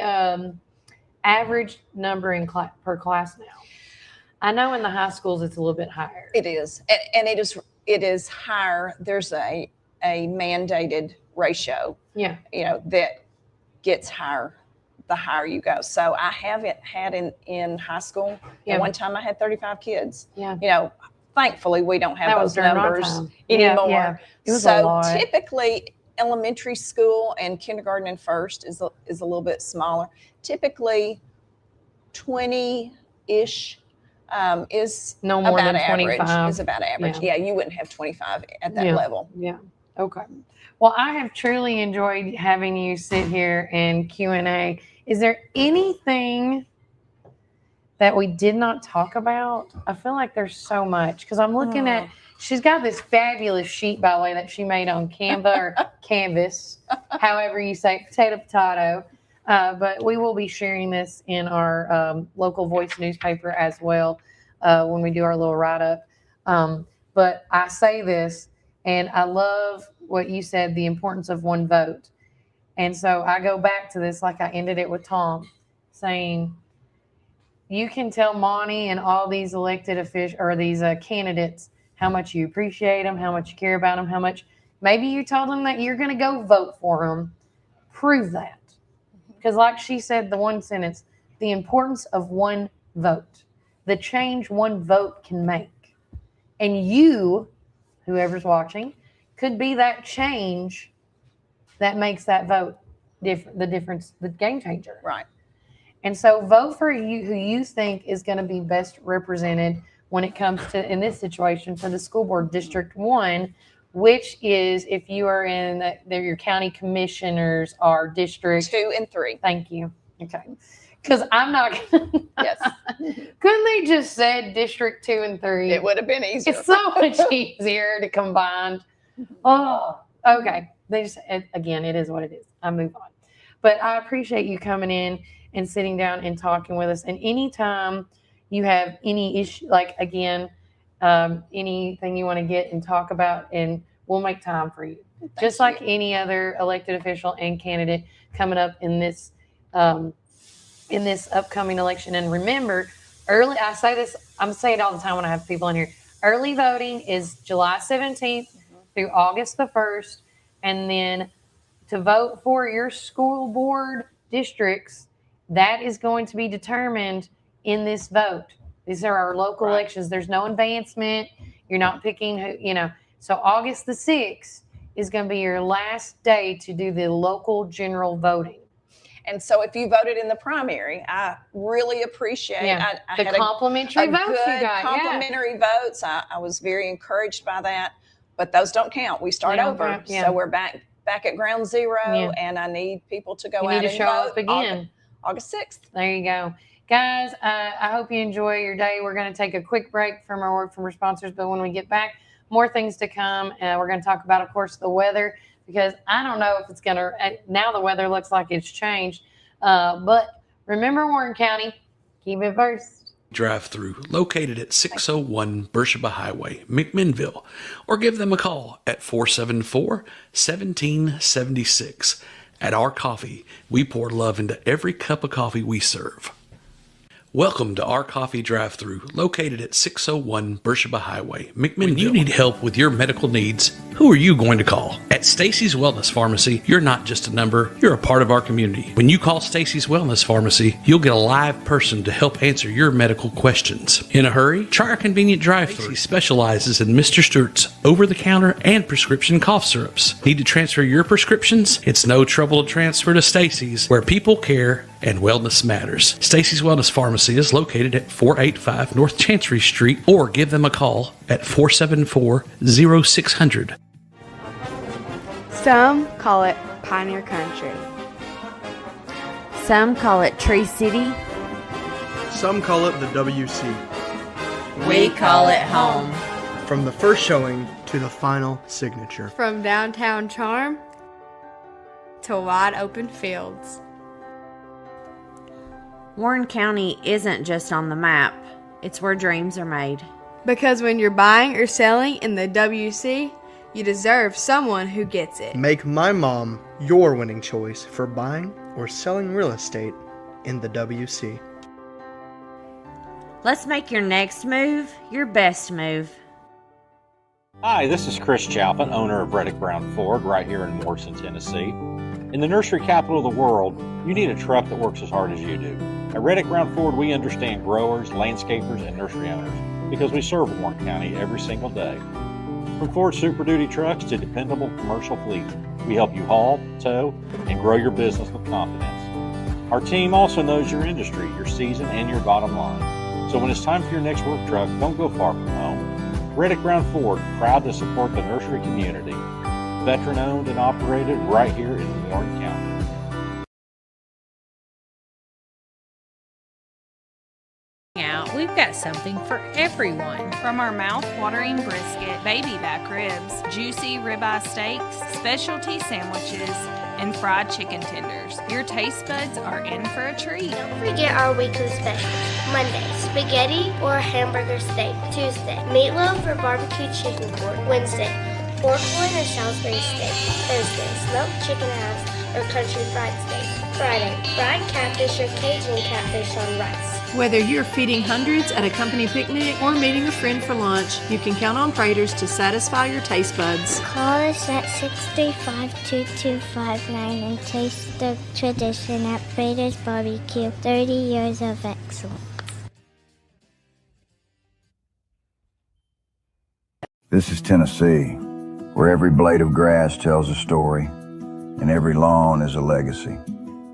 average number in per class now? I know in the high schools it's a little bit higher. It is, and it is higher. There's a mandated ratio. Yeah, you know, that gets higher the higher you go. So I haven't had in high school. Yeah. And one time I had 35 kids. Yeah. You know, thankfully we don't have those numbers anymore. Yeah. It was so a lot. Typically elementary school and kindergarten and first is a little bit smaller. Typically 20-ish is no more about than average. 25. Is about average. Yeah, you wouldn't have 25 at that level. Yeah. Okay. Well, I have truly enjoyed having you sit here and Q&A. Is there anything that we did not talk about? I feel like there's so much because I'm looking at, she's got this fabulous sheet, by the way, that she made on Canva or Canvas, however you say, potato. But we will be sharing this in our local Voice newspaper as well when we do our little write-up. But I say this, and I love what you said, the importance of one vote. And so I go back to this like I ended it with Tom, saying, you can tell Monty and all these elected officials or these candidates how much you appreciate them, how much you care about them, how much maybe you told them that you're going to go vote for them. Prove that. Because like she said, the one sentence, the importance of one vote, the change one vote can make. And you, whoever's watching, could be that change that makes that vote the difference, the game changer. Right. And so vote for you who you think is going to be best represented when it comes to, in this situation, for the school board District 1, which is if you are in your county commissioners are District 2 and 3. Thank you. Okay. Because I'm not. Yes. Couldn't they just said District 2 and 3? It would have been easier. It's so much easier to combine. Oh, okay. They just, again, it is what it is. I move on. But I appreciate you coming in and sitting down and talking with us. And anytime you have any issue, like again, anything you want to get and talk about, and we'll make time for you. Just like any other elected official and candidate coming up in this upcoming election. And remember, I say this, I'm saying it all the time when I have people in here. Early voting is July 17th through August the 1st. And then to vote for your school board districts, that is going to be determined in this vote. These are our local elections. There's no advancement. You're not picking who, So August the 6th is going to be your last day to do the local general voting. And so if you voted in the primary, I really appreciate I the had complimentary votes good you got. Complimentary votes. I was very encouraged by that, but those don't count. We start over. Count, yeah. So we're back at ground zero, and I need people to go You out need to and show vote up again. August 6th. There you go. Guys, I hope you enjoy your day. We're going to take a quick break from our word from our sponsors, but when we get back, more things to come. We're going to talk about, of course, the weather, because I don't know if it's going to, now the weather looks like it's changed. But remember, Warren County, keep it first. Drive-through located at 601 Beersheba Highway, McMinnville, or give them a call at 474-1776. At Our Coffee, we pour love into every cup of coffee we serve. Welcome to Our Coffee Drive-Thru, located at 601 Beersheba Highway, McMinnville. When you need help with your medical needs, who are you going to call? At Stacy's Wellness Pharmacy, you're not just a number, you're a part of our community. When you call Stacy's Wellness Pharmacy, you'll get a live person to help answer your medical questions. In a hurry? Try our convenient drive-thru. Stacy specializes in Mr. Stewart's over-the-counter and prescription cough syrups. Need to transfer your prescriptions? It's no trouble to transfer to Stacy's, where people care and wellness matters. Stacy's Wellness Pharmacy is located at 485 North Chancery Street, or give them a call at 474-0600. Some call it Pioneer Country. Some call it Tree City. Some call it the WC. We call it home. From the first showing to the final signature. From downtown charm to wide open fields. Warren County isn't just on the map, it's where dreams are made. Because when you're buying or selling in the WC, you deserve someone who gets it. Make my mom your winning choice for buying or selling real estate in the WC. Let's make your next move your best move. Hi, this is Chris Chalpin, owner of Reddick Brown Ford right here in Morrison, Tennessee. In the nursery capital of the world, you need a truck that works as hard as you do. At Reddick Brown Ford, we understand growers, landscapers, and nursery owners because we serve Warren County every single day. From Ford Super Duty trucks to dependable commercial fleets, we help you haul, tow, and grow your business with confidence. Our team also knows your industry, your season, and your bottom line. So when it's time for your next work truck, don't go far from home. Reddick Brown Ford, proud to support the nursery community. Veteran owned and operated right here in Warren County. We've got something for everyone. From our mouth-watering brisket, baby back ribs, juicy ribeye steaks, specialty sandwiches, and fried chicken tenders, your taste buds are in for a treat. Don't forget our weekly specials. Monday, spaghetti or hamburger steak. Tuesday, meatloaf or barbecue chicken pork. Wednesday, pork loin or Salisbury steak. Thursday, smoked chicken halves or country fried steak. Friday, fried catfish or Cajun catfish on rice. Whether you're feeding hundreds at a company picnic or meeting a friend for lunch, you can count on Praters to satisfy your taste buds. Call us at 635-2259 and taste the tradition at Praters Barbecue. 30 years of excellence. This is Tennessee, where every blade of grass tells a story and every lawn is a legacy.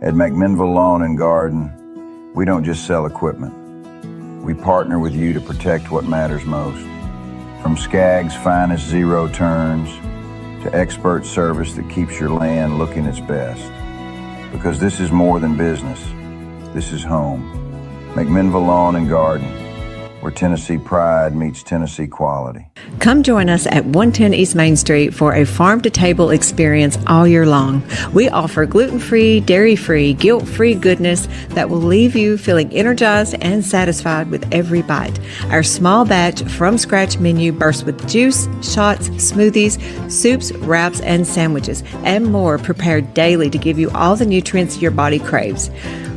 At McMinnville Lawn and Garden, we don't just sell equipment. We partner with you to protect what matters most. From Skaggs' finest zero turns to expert service that keeps your land looking its best. Because this is more than business. This is home. McMinnville Lawn and Garden, where Tennessee pride meets Tennessee quality. Come join us at 110 East Main Street for a farm-to-table experience all year long. We offer gluten-free, dairy-free, guilt-free goodness that will leave you feeling energized and satisfied with every bite. Our small batch from-scratch menu bursts with juice, shots, smoothies, soups, wraps, and sandwiches, and more prepared daily to give you all the nutrients your body craves.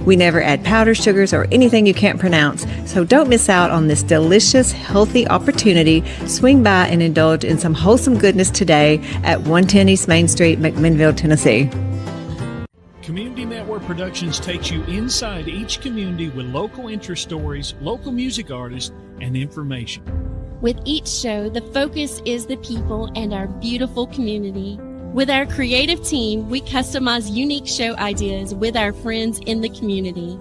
We never add powder, sugars, or anything you can't pronounce, so don't miss out on this delicious, healthy opportunity. Swing by and indulge in some wholesome goodness today at 110 East Main Street, McMinnville, Tennessee. Community Network Productions takes you inside each community with local interest stories, local music artists, and information. With each show, the focus is the people and our beautiful community. With our creative team, we customize unique show ideas with our friends in the community.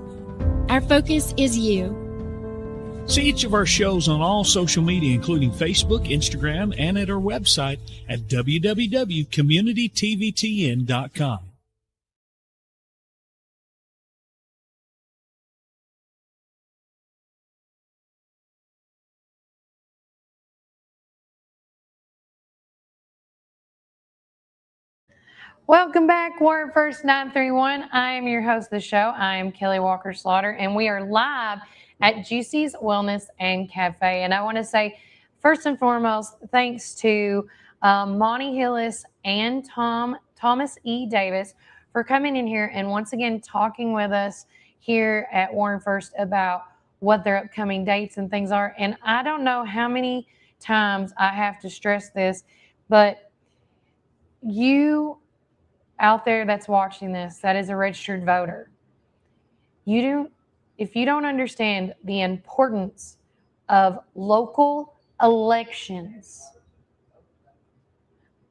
Our focus is you. See each of our shows on all social media, including Facebook, Instagram, and at our website at www.communitytvtn.com. Welcome back, Ward First 931. I am your host of the show. I am Kelly Walker Slaughter, and we are live at Juicy's Wellness and Cafe. And I want to say, first and foremost, thanks to Monty Hillis and Thomas E. Davis for coming in here and once again talking with us here at Warren First about what their upcoming dates and things are. And I don't know how many times I have to stress this, but you out there that's watching this, that is a registered voter, if you don't understand the importance of local elections,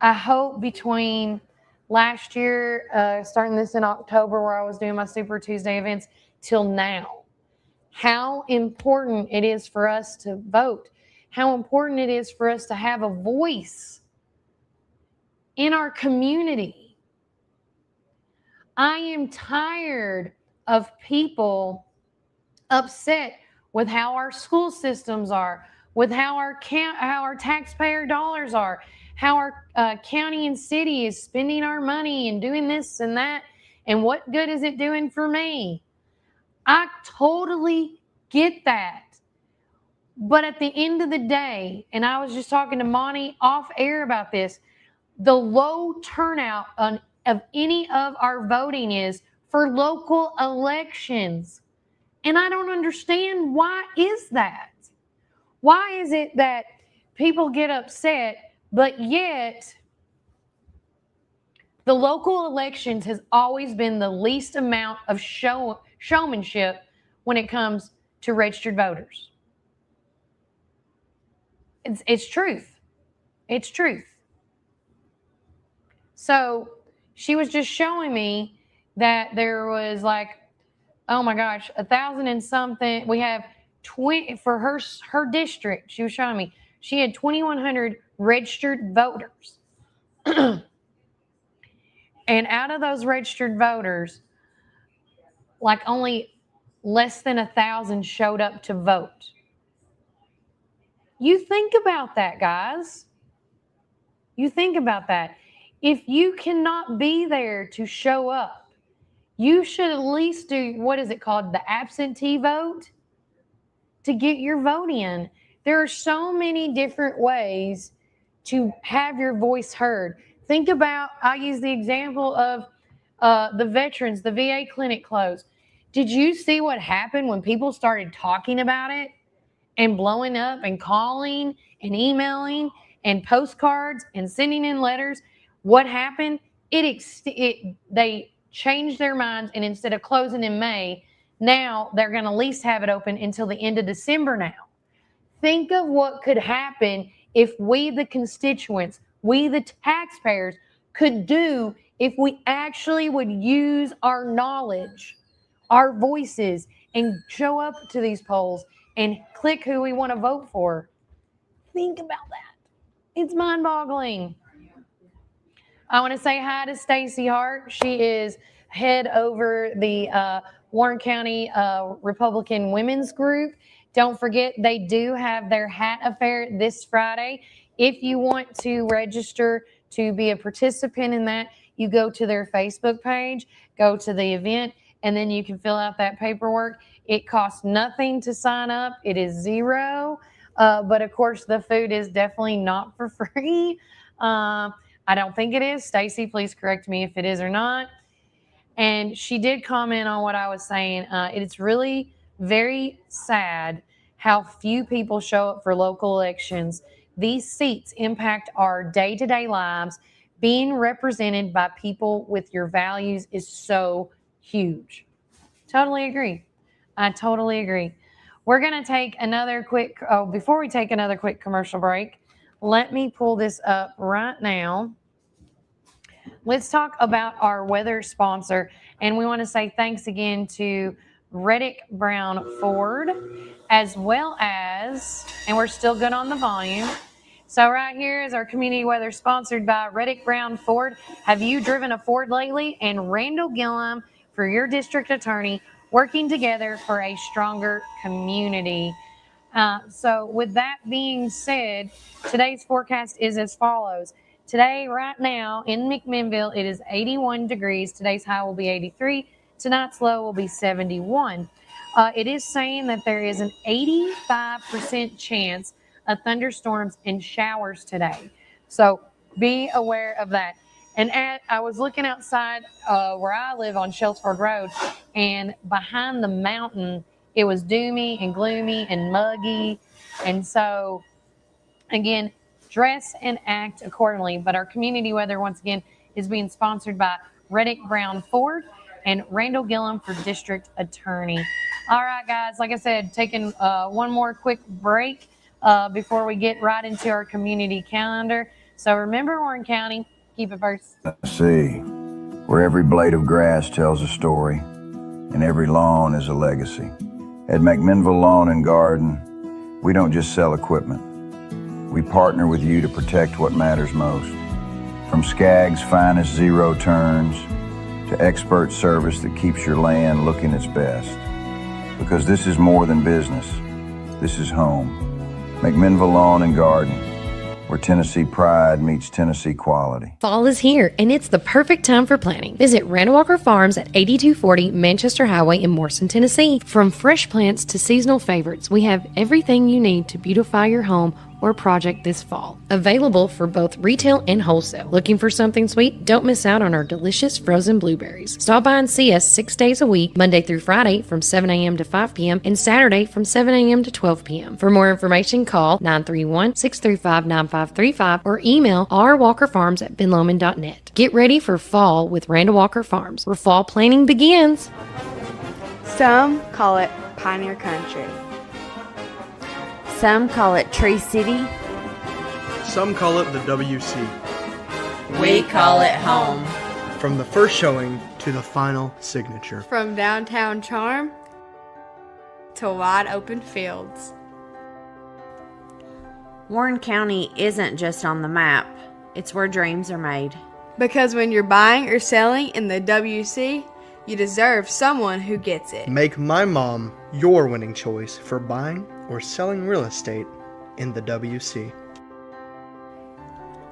I hope between last year, starting this in October where I was doing my Super Tuesday events, till now, how important it is for us to vote, how important it is for us to have a voice in our community. I am tired of people upset with how our school systems are, with how our taxpayer dollars are, how our county and city is spending our money and doing this and that, and what good is it doing for me? I totally get that. But at the end of the day, and I was just talking to Monty off air about this, the low turnout of any of our voting is for local elections. And I don't understand, why is that? Why is it that people get upset, but yet the local elections has always been the least amount of showmanship when it comes to registered voters? It's truth. It's truth. So she was just showing me that there was like, oh my gosh, 1,000 and something. We have 20 for her district. She was showing me she had 2,100 registered voters. And out of those registered voters, like only less than 1,000 showed up to vote. You think about that, guys. You think about that. If you cannot be there to show up, you should at least do, what is it called, the absentee vote, to get your vote in. There are so many different ways to have your voice heard. Think about, I use the example of the veterans, the VA clinic closed. Did you see what happened when people started talking about it and blowing up and calling and emailing and postcards and sending in letters? What happened? They changed their minds, and instead of closing in May, now they're going to at least have it open until the end of December now. Think of what could happen if we, the constituents, we, the taxpayers, could do if we actually would use our knowledge, our voices, and show up to these polls and click who we want to vote for. Think about that. It's mind-boggling. I want to say hi to Stacy Hart. She is head over the Warren County Republican Women's Group. Don't forget, they do have their hat affair this Friday. If you want to register to be a participant in that, you go to their Facebook page, go to the event, and then you can fill out that paperwork. It costs nothing to sign up. It is zero. But of course, the food is definitely not for free. I don't think it is. Stacy, please correct me if it is or not. And she did comment on what I was saying. It's really very sad how few people show up for local elections. These seats impact our day-to-day lives. Being represented by people with your values is so huge. Totally agree. I totally agree. We're going to take another quick, before we take another quick commercial break, let me pull this up right now. Let's talk about our weather sponsor. And we want to say thanks again to Reddick Brown Ford, as well as, and we're still good on the volume. So right here is our community weather sponsored by Reddick Brown Ford. Have you driven a Ford lately? And Randall Gillum for your district attorney, working together for a stronger community. So with that being said, today's forecast is as follows. Today, right now in McMinnville, it is 81 degrees. Today's high will be 83. Tonight's low will be 71. It is saying that there is an 85% chance of thunderstorms and showers today. So be aware of that. And I was looking outside where I live on Shelford Road, and behind the mountain, it was doomy and gloomy and muggy. And so, again, dress and act accordingly. But our community weather, once again, is being sponsored by Reddick Brown Ford and Randall Gillum for District Attorney. All right, guys, like I said, taking one more quick break before we get right into our community calendar. So remember, Warren County, keep it first. Tennessee, where every blade of grass tells a story and every lawn is a legacy. At McMinnville Lawn and Garden, we don't just sell equipment. We partner with you to protect what matters most. From Skaggs' finest zero turns to expert service that keeps your land looking its best. Because this is more than business. This is home. McMinnville Lawn and Garden, where Tennessee pride meets Tennessee quality. Fall is here, and it's the perfect time for planting. Visit Randall Walker Farms at 8240 Manchester Highway in Morrison, Tennessee. From fresh plants to seasonal favorites, we have everything you need to beautify your home or project this fall. Available for both retail and wholesale. Looking for something sweet? Don't miss out on our delicious frozen blueberries. Stop by and see us 6 days a week, Monday through Friday from 7 a.m. to 5 p.m. and Saturday from 7 a.m. to 12 p.m. For more information, call 931-635-9535 or email rwalkerfarms@benlomond.net. Get ready for fall with Randall Walker Farms, where fall planning begins. Some call it Pioneer Country. Some call it Tree City. Some call it the WC. We call it home. From the first showing to the final signature. From downtown charm to wide open fields. Warren County isn't just on the map, it's where dreams are made. Because when you're buying or selling in the WC, you deserve someone who gets it. Make my mom your winning choice for buying or selling real estate in the WC.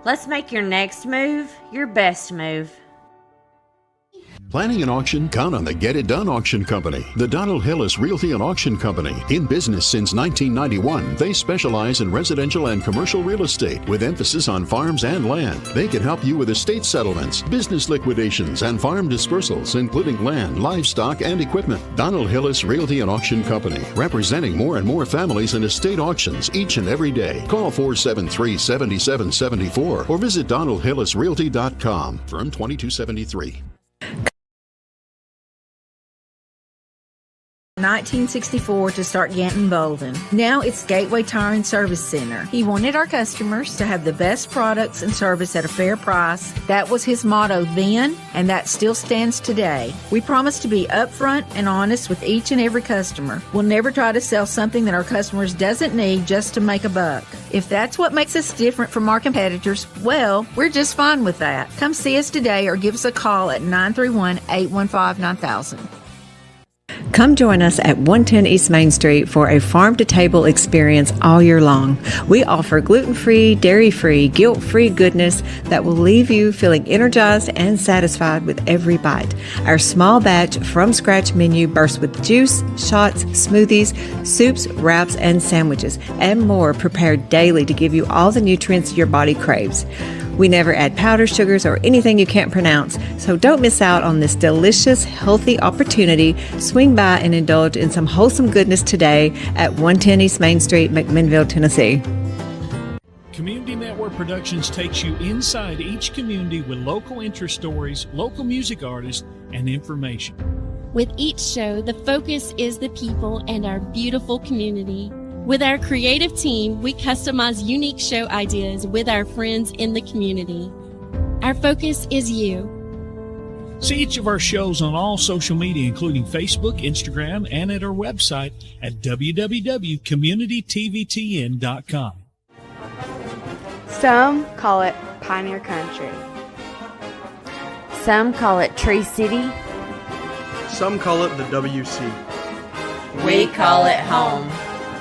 Let's make your next move your best move. Planning an auction? Count on the Get It Done Auction Company. The Donald Hillis Realty and Auction Company. In business since 1991, they specialize in residential and commercial real estate with emphasis on farms and land. They can help you with estate settlements, business liquidations, and farm dispersals, including land, livestock, and equipment. Donald Hillis Realty and Auction Company, representing more and more families in estate auctions each and every day. Call 473-7774 or visit DonaldHillisRealty.com. Firm 2273. 1964 to start Ganton Bolden. Now it's Gateway Tire and Service Center. He wanted our customers to have the best products and service at a fair price. That was his motto then, and that still stands today. We promise to be upfront and honest with each and every customer. We'll never try to sell something that our customers doesn't need just to make a buck. If that's what makes us different from our competitors, well, we're just fine with that. Come see us today or give us a call at 931-815-9000. Come join us at 110 East Main Street for a farm-to-table experience all year long. We offer gluten-free, dairy-free, guilt-free goodness that will leave you feeling energized and satisfied with every bite. Our small batch from-scratch menu bursts with juice, shots, smoothies, soups, wraps, and sandwiches, and more prepared daily to give you all the nutrients your body craves. We never add powder sugars or anything you can't pronounce, so don't miss out on this delicious, healthy opportunity. Swing by and indulge in some wholesome goodness today at 110 East Main Street, McMinnville, Tennessee. Community Network Productions takes you inside each community with local interest stories, local music artists, and information. With each show, the focus is the people and our beautiful community. With our creative team, we customize unique show ideas with our friends in the community. Our focus is you. See each of our shows on all social media, including Facebook, Instagram, and at our website at www.communitytvtn.com. Some call it Pioneer Country. Some call it Tree City. Some call it the WC. We call it home.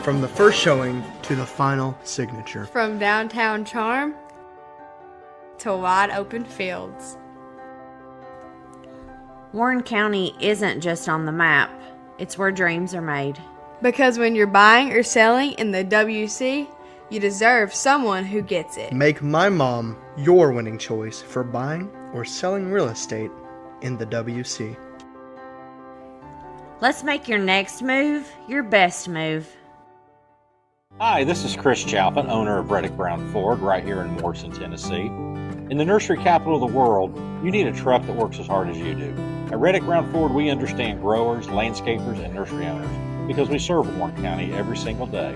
From the first showing to the final signature. From downtown charm to wide open fields. Warren County isn't just on the map, it's where dreams are made. Because when you're buying or selling in the WC, you deserve someone who gets it. Make my mom your winning choice for buying or selling real estate in the WC. Let's make your next move your best move. Hi, this is Chris Chalpin, owner of Reddick Brown Ford right here in Morrison, Tennessee. In the nursery capital of the world, you need a truck that works as hard as you do. At Reddick Brown Ford, we understand growers, landscapers, and nursery owners because we serve Warren County every single day.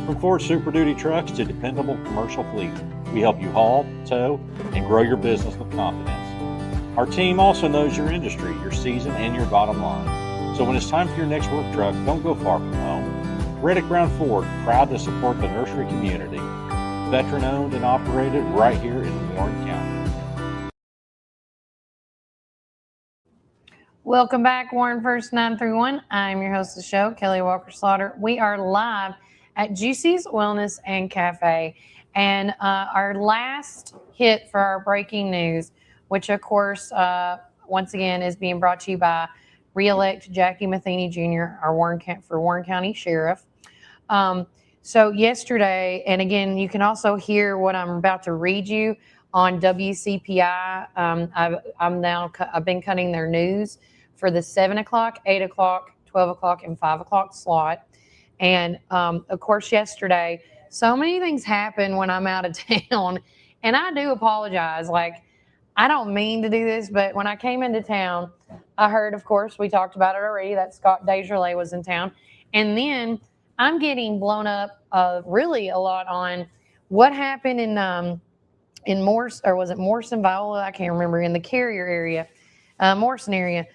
From Ford Super Duty trucks to dependable commercial fleet, we help you haul, tow, and grow your business with confidence. Our team also knows your industry, your season, and your bottom line. So when it's time for your next work truck, don't go far from home. Reddick Brown Ford, proud to support the nursery community. Veteran owned and operated right here in Warren County. Welcome back, Warren First 931. I'm your host of the show, Kelly Walker Slaughter. We are live at Juicy's Wellness and Cafe. And our last hit for our breaking news, which of course, once again, is being brought to you by re-elect Jackie Matheny Jr., our Warren County Sheriff. So yesterday, and again, you can also hear what I'm about to read you on WCPI. I've been cutting their news for the 7 o'clock, 8 o'clock, 12 o'clock, and 5 o'clock slot. And of course, yesterday, so many things happen when I'm out of town. And I do apologize. Like, I don't mean to do this, but when I came into town, I heard, of course, we talked about it already, that Scott Desjardins was in town. And then I'm getting blown up really a lot on what happened in Morse, or was it Morrison, Viola? I can't remember, in the Carrier area, Morrison area.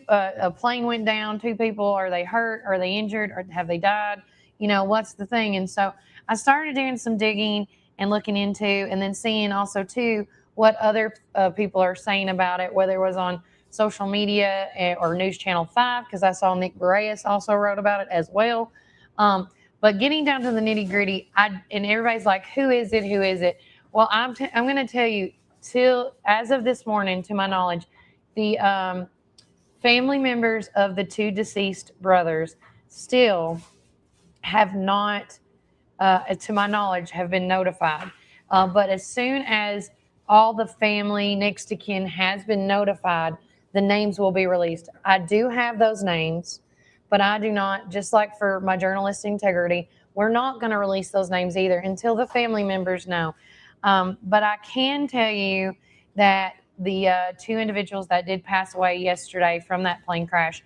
A plane went down, 2 people, are they hurt? Are they injured? Or have they died? You know, what's the thing? And so I started doing some digging and looking into, and then seeing also too, what other people are saying about it, whether it was on social media or News Channel 5, because I saw Nick Boreas also wrote about it as well. But getting down to the nitty gritty, and everybody's like, who is it? Who is it? Well, I'm going to tell you, as of this morning, to my knowledge, the family members of the 2 deceased brothers still have not, to my knowledge, have been notified. But as soon as all the family next to kin has been notified, the names will be released. I do have those names, but I do not, just like for my journalistic integrity, we're not going to release those names either until the family members know. But I can tell you that the 2 individuals that did pass away yesterday from that plane crash,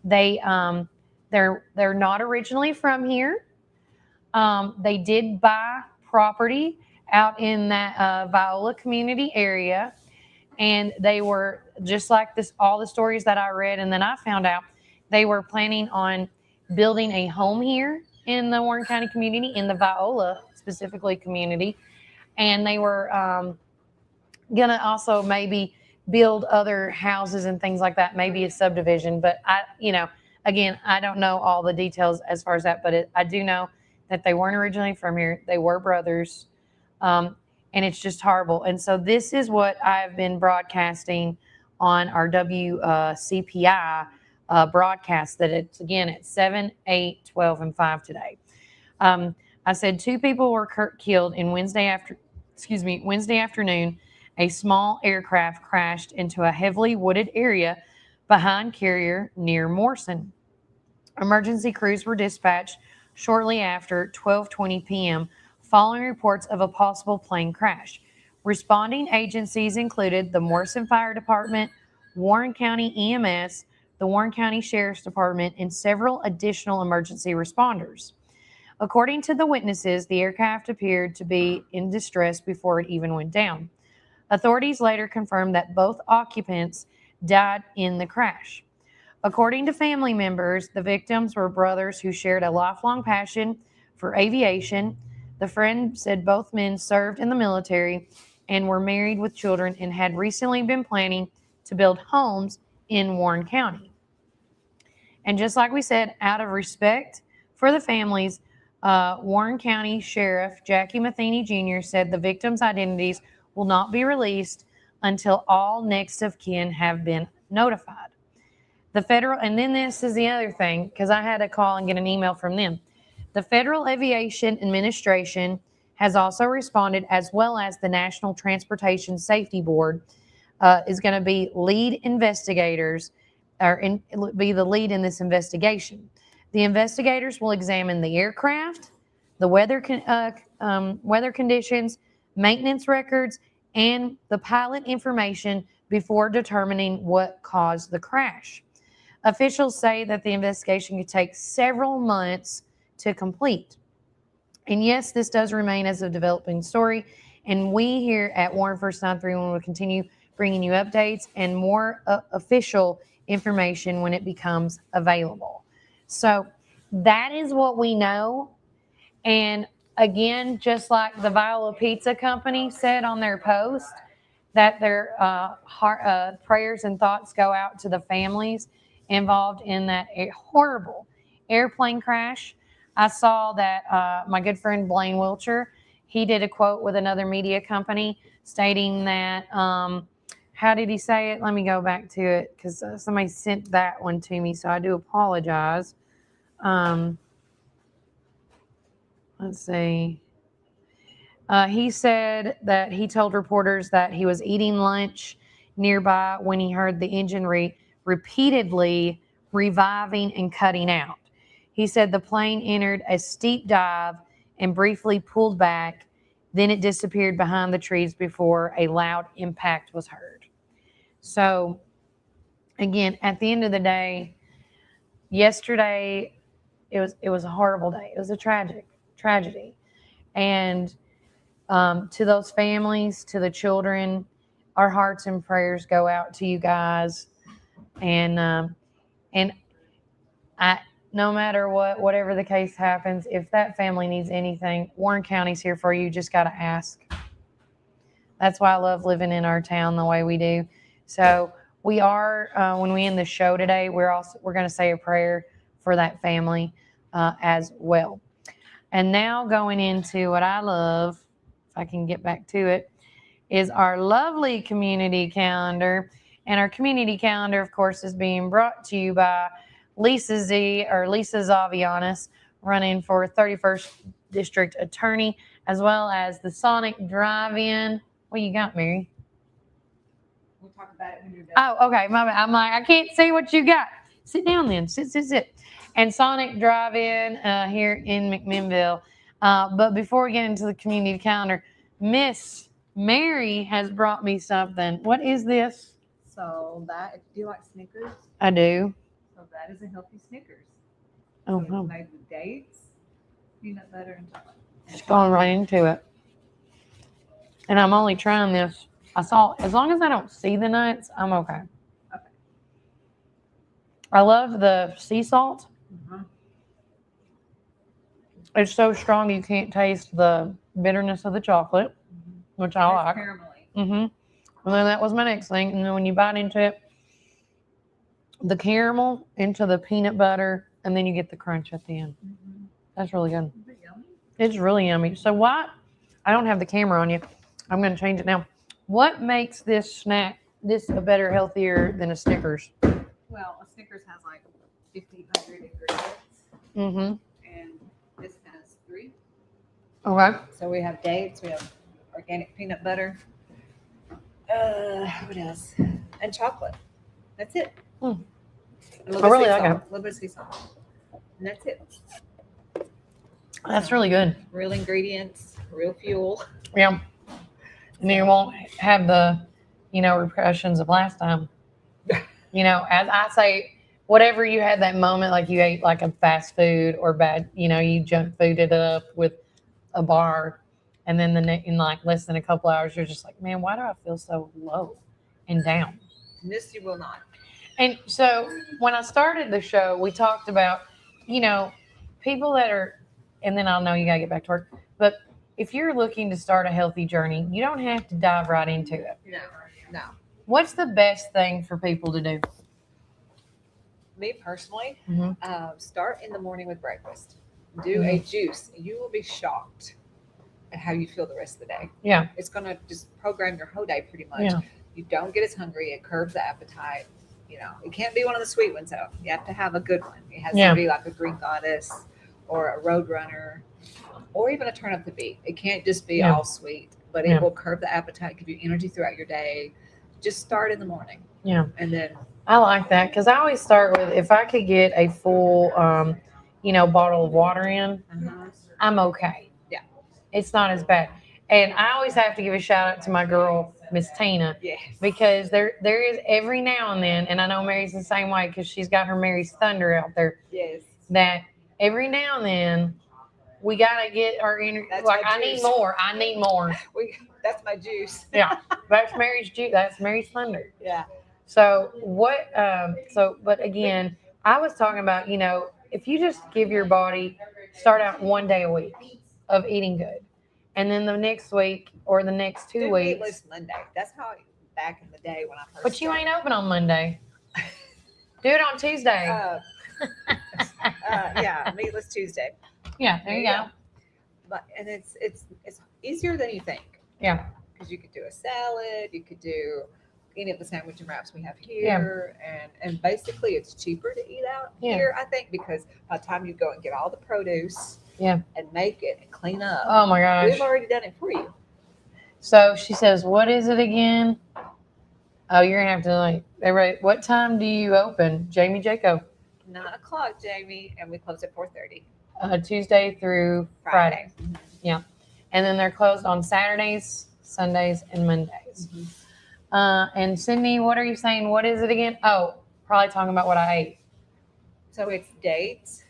they're not originally from here. They did buy property out in that Viola community area, and they were just like this. All the stories that I read, and then I found out they were planning on building a home here in the Warren County community, in the Viola specifically community, and they were gonna also maybe build other houses and things like that, maybe a subdivision. But again, I don't know all the details as far as that, but I do know that they weren't originally from here. They were brothers, and it's just horrible. And so this is what I've been broadcasting on our WCPI broadcast, that it's again at 7, 8, 12, and 5 today. I said 2 people were killed in Wednesday afternoon. A small aircraft crashed into a heavily wooded area behind Carrier near Morrison. Emergency crews were dispatched shortly after 12:20 p.m. following reports of a possible plane crash. Responding agencies included the Morrison Fire Department, Warren County EMS, the Warren County Sheriff's Department, and several additional emergency responders. According to the witnesses, the aircraft appeared to be in distress before it even went down. Authorities later confirmed that both occupants died in the crash. According to family members, the victims were brothers who shared a lifelong passion for aviation. The friend said both men served in the military and were married with children and had recently been planning to build homes in Warren County. And just like we said, out of respect for the families, Warren County Sheriff Jackie Matheny Jr. said the victims' identities will not be released until all next of kin have been notified. The federal, and then this is the other thing, because I had to call and get an email from them. The Federal Aviation Administration has also responded, as well as the National Transportation Safety Board is going to be lead investigators, be the lead in this investigation. The investigators will examine the aircraft, the weather conditions, maintenance records, and the pilot information before determining what caused the crash. Officials say that the investigation could take several months to complete. And yes, this does remain as a developing story, and we here at Warren First 931 will continue bringing you updates and more official information when it becomes available. So that is what we know. And again, just like the Viola Pizza Company said on their post, that their prayers and thoughts go out to the families involved in that horrible airplane crash. I saw that my good friend Blaine Wiltshire, he did a quote with another media company stating that, how did he say it? Let me go back to it because somebody sent that one to me, so I do apologize. Let's see. He said that he told reporters that he was eating lunch nearby when he heard the engine repeatedly reviving and cutting out. He said the plane entered a steep dive and briefly pulled back. Then it disappeared behind the trees before a loud impact was heard. So, again, at the end of the day, yesterday, it was a horrible day. It was a tragedy. And to those families, to the children, our hearts and prayers go out to you guys. And no matter whatever the case happens, if that family needs anything, Warren County's here for you. Just got to ask. That's why I love living in our town the way we do. So we are, when we end the show today, we're going to say a prayer for that family as well. And now going into what I love, if I can get back to it, is our lovely community calendar. And our community calendar, of course, is being brought to you by Lisa Zavianis, running for 31st District Attorney, as well as the Sonic Drive-In. What you got, Mary? We'll talk about it when you're done. Oh, okay. My bad. I'm like, I can't see what you got. Sit down then. Sit. And Sonic Drive-In here in McMinnville. But before we get into the community calendar, Miss Mary has brought me something. What is this? So that, do you like Snickers? I do. So that is a healthy Snickers. Oh, So it's made with dates, peanut butter, and chocolate. Just going right into it. And I'm only trying this. As long as I don't see the nuts, I'm okay. Okay. I love the sea salt. Mm-hmm. It's so strong you can't taste the bitterness of the chocolate, which I like. Caramelly. And then that was my next thing. And then when you bite into it, the caramel into the peanut butter, and then you get the crunch at the end. That's really good. Is it yummy? It's really yummy. So what? I don't have the camera on you. I'm going to change it now. What makes this snack a better, healthier than a Snickers? Well, a Snickers has like 1,500 ingredients. And this has 3. Okay. So we have dates, we have organic peanut butter. What else? And chocolate. That's it. I A really like it. little bit of sea salt. And that's it. That's really good. Real ingredients, real fuel. Yeah. And you won't have the, repercussions of last time. As I say, whatever you had that moment, like you ate like a fast food or bad, you junk fooded up with a bar. And then in like less than a couple hours, you're just like, man, why do I feel so low and down? And this you will not. And so when I started the show, we talked about, people that are, and then I'll know you got to get back to work. But if you're looking to start a healthy journey, you don't have to dive right into it. No. What's the best thing for people to do? Me personally, Mm-hmm. start in the morning with breakfast. Do a juice. You will be shocked and how you feel the rest of the day. Yeah. It's going to just program your whole day pretty much. Yeah. You don't get as hungry. It curbs the appetite. You know, it can't be one of the sweet ones though. You have to have a good one. It has to be like a Green Goddess or a Roadrunner or even a Turn Up the Beat. It can't just be all sweet, but it will curb the appetite, give you energy throughout your day. Just start in the morning. Yeah. And then I like that because I always start with if I could get a full, bottle of water in, I'm okay. Yeah. It's not as bad. And I always have to give a shout out to my girl, Miss Tina, because there is every now and then, and I know Mary's the same way because she's got her Mary's Thunder out there. Yes. That every now and then we gotta get our energy. Like I need more. I need more. That's my juice. Yeah, that's Mary's juice. That's Mary's Thunder. Yeah. So what? But again, I was talking about if you just give your body start out 1 day a week of eating good. And then the next week or the next 2 weeks. Meatless Monday. That's how back in the day when I first. But you ain't open on Monday. Do it on Tuesday. Yeah, Meatless Tuesday. Yeah, there you go. But it's easier than you think. Yeah. Because you could do a salad, you could do any of the sandwich and wraps we have here, and basically it's cheaper to eat out here, I think, because by the time you go and get all the produce. Yeah. And make it and clean up. Oh my gosh. We've already done it for you. So she says, what is it again? Oh, you're going to have to everybody, what time do you open? Jamie Jacob. 9 o'clock, Jamie, and we close at 4:30. Tuesday through Friday. Mm-hmm. Yeah. And then they're closed on Saturdays, Sundays, and Mondays. Mm-hmm. And Sydney, what are you saying? What is it again? Oh, probably talking about what I ate. So it's dates.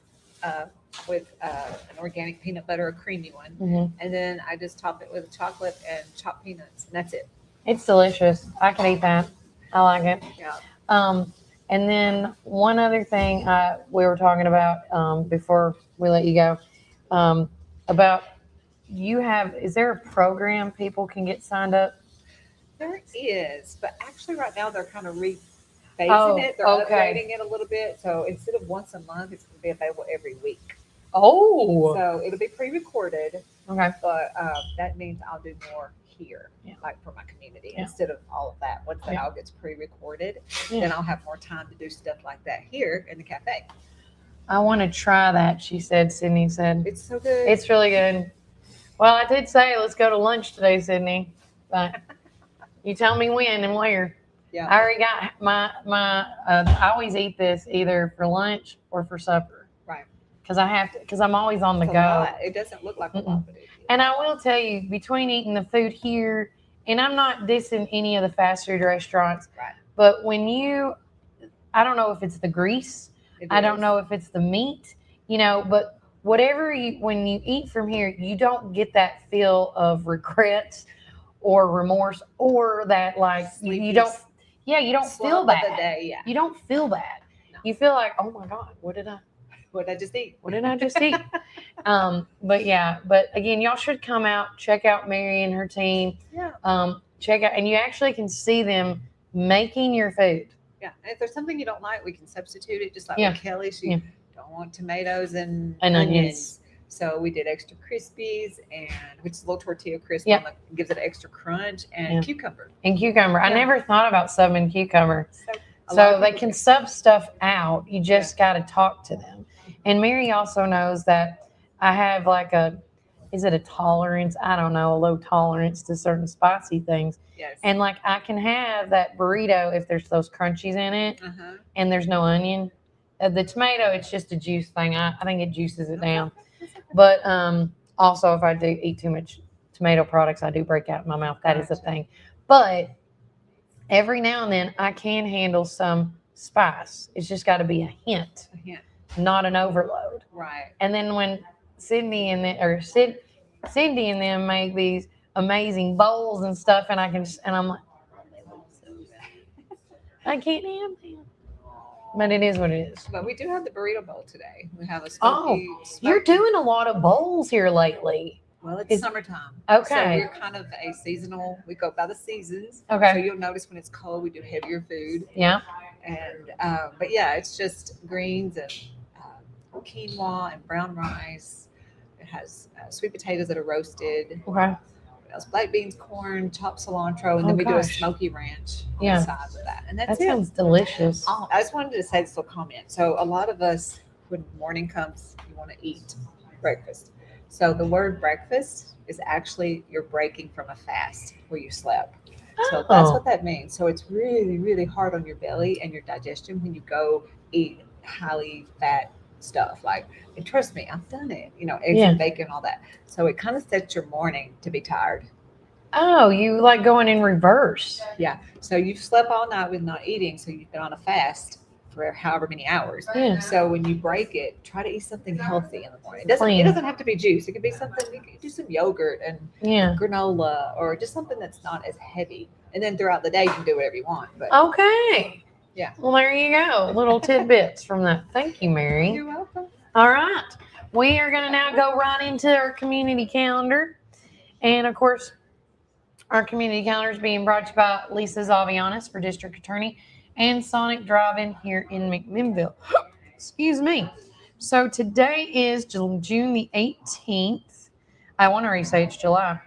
With an organic peanut butter, a creamy one. Mhm. And then I just top it with chocolate and chopped peanuts. And that's it. It's delicious. I can eat that. I like it. Yeah. And then one other thing we were talking about before we let you go about is there a program people can get signed up? There is, but actually right now they're kind of phasing it. They're upgrading it a little bit. So instead of once a month, it's going to be available every week. Oh. So it'll be pre-recorded. Okay. But that means I'll do more here, like for my community, instead of all of that. Once that all gets pre-recorded, then I'll have more time to do stuff like that here in the cafe. I want to try that, she said. Sydney said. It's so good. It's really good. Well, I did say let's go to lunch today, Sydney. But you tell me when and where. Yeah. I already got I always eat this either for lunch or for supper. Right. Because I'm always on the It's a go. lot. It doesn't look like a lot, but it is. And I will tell you, between eating the food here, and I'm not dissing any of the fast food restaurants, but I don't know if it's the grease, I don't know if it's the meat, but when you eat from here, you don't get that feel of regret or remorse or that you don't feel bad. You don't feel bad. No. You feel like, oh my God, what did I just eat? What did I just eat? But again, y'all should come out, check out Mary and her team. Yeah. Check out, and you actually can see them making your food. Yeah. And if there's something you don't like, we can substitute it. Just like with Kelly, she don't want tomatoes and onions. So we did extra Crispies, which is a little tortilla crisp, gives it an extra crunch, and cucumber. I never thought about subbing cucumber. So they can sub stuff out. You just got to talk to them. And Mary also knows that I have is it a tolerance? I don't know, a low tolerance to certain spicy things. Yes. And I can have that burrito if there's those crunchies in it and there's no onion. The tomato, it's just a juice thing. I think it juices it down. But also if I do eat too much tomato products, I do break out in my mouth. That is a thing. But every now and then I can handle some spice. It's just got to be a hint. Not an overload. Right. And then when Cindy and them make these amazing bowls and stuff, and I'm like, I can't have them. But it is what it is. But we do have the burrito bowl today. We have a smoky. You're doing a lot of bowls here lately. Well, it's summertime. Okay. So we're kind of a seasonal. We go by the seasons. Okay. So you'll notice when it's cold, we do heavier food. Yeah. And but it's just greens and quinoa and brown rice. It has sweet potatoes that are roasted. Okay. Black beans, corn, chopped cilantro, and then we do a smoky ranch on the side with that. And that's that it. sounds delicious. I just wanted to say this little comment. So a lot of us, when morning comes, you want to eat breakfast. So the word breakfast is actually you're breaking from a fast where you slept. So that's what that means. So it's really, really hard on your belly and your digestion when you go eat highly fat stuff. Like, and trust me, I've done it. Eggs and bacon, all that. So it kind of sets your morning to be tired. Oh, you like going in reverse. Yeah. So you've slept all night with not eating. So you've been on a fast for however many hours. Yeah. So when you break it, try to eat something healthy in the morning. It doesn't have to be juice. It could be something, you can do some yogurt and granola or just something that's not as heavy. And then throughout the day, you can do whatever you want. But okay. Yeah. Well, there you go. Little tidbits from that. Thank you, Mary. You're welcome. All right. We are going to now go right into our community calendar. And, of course, our community calendar is being brought to you by Lisa Zavianis for District Attorney and Sonic Drive-In here in McMinnville. Excuse me. So today is June the 18th. I want to already say it's July.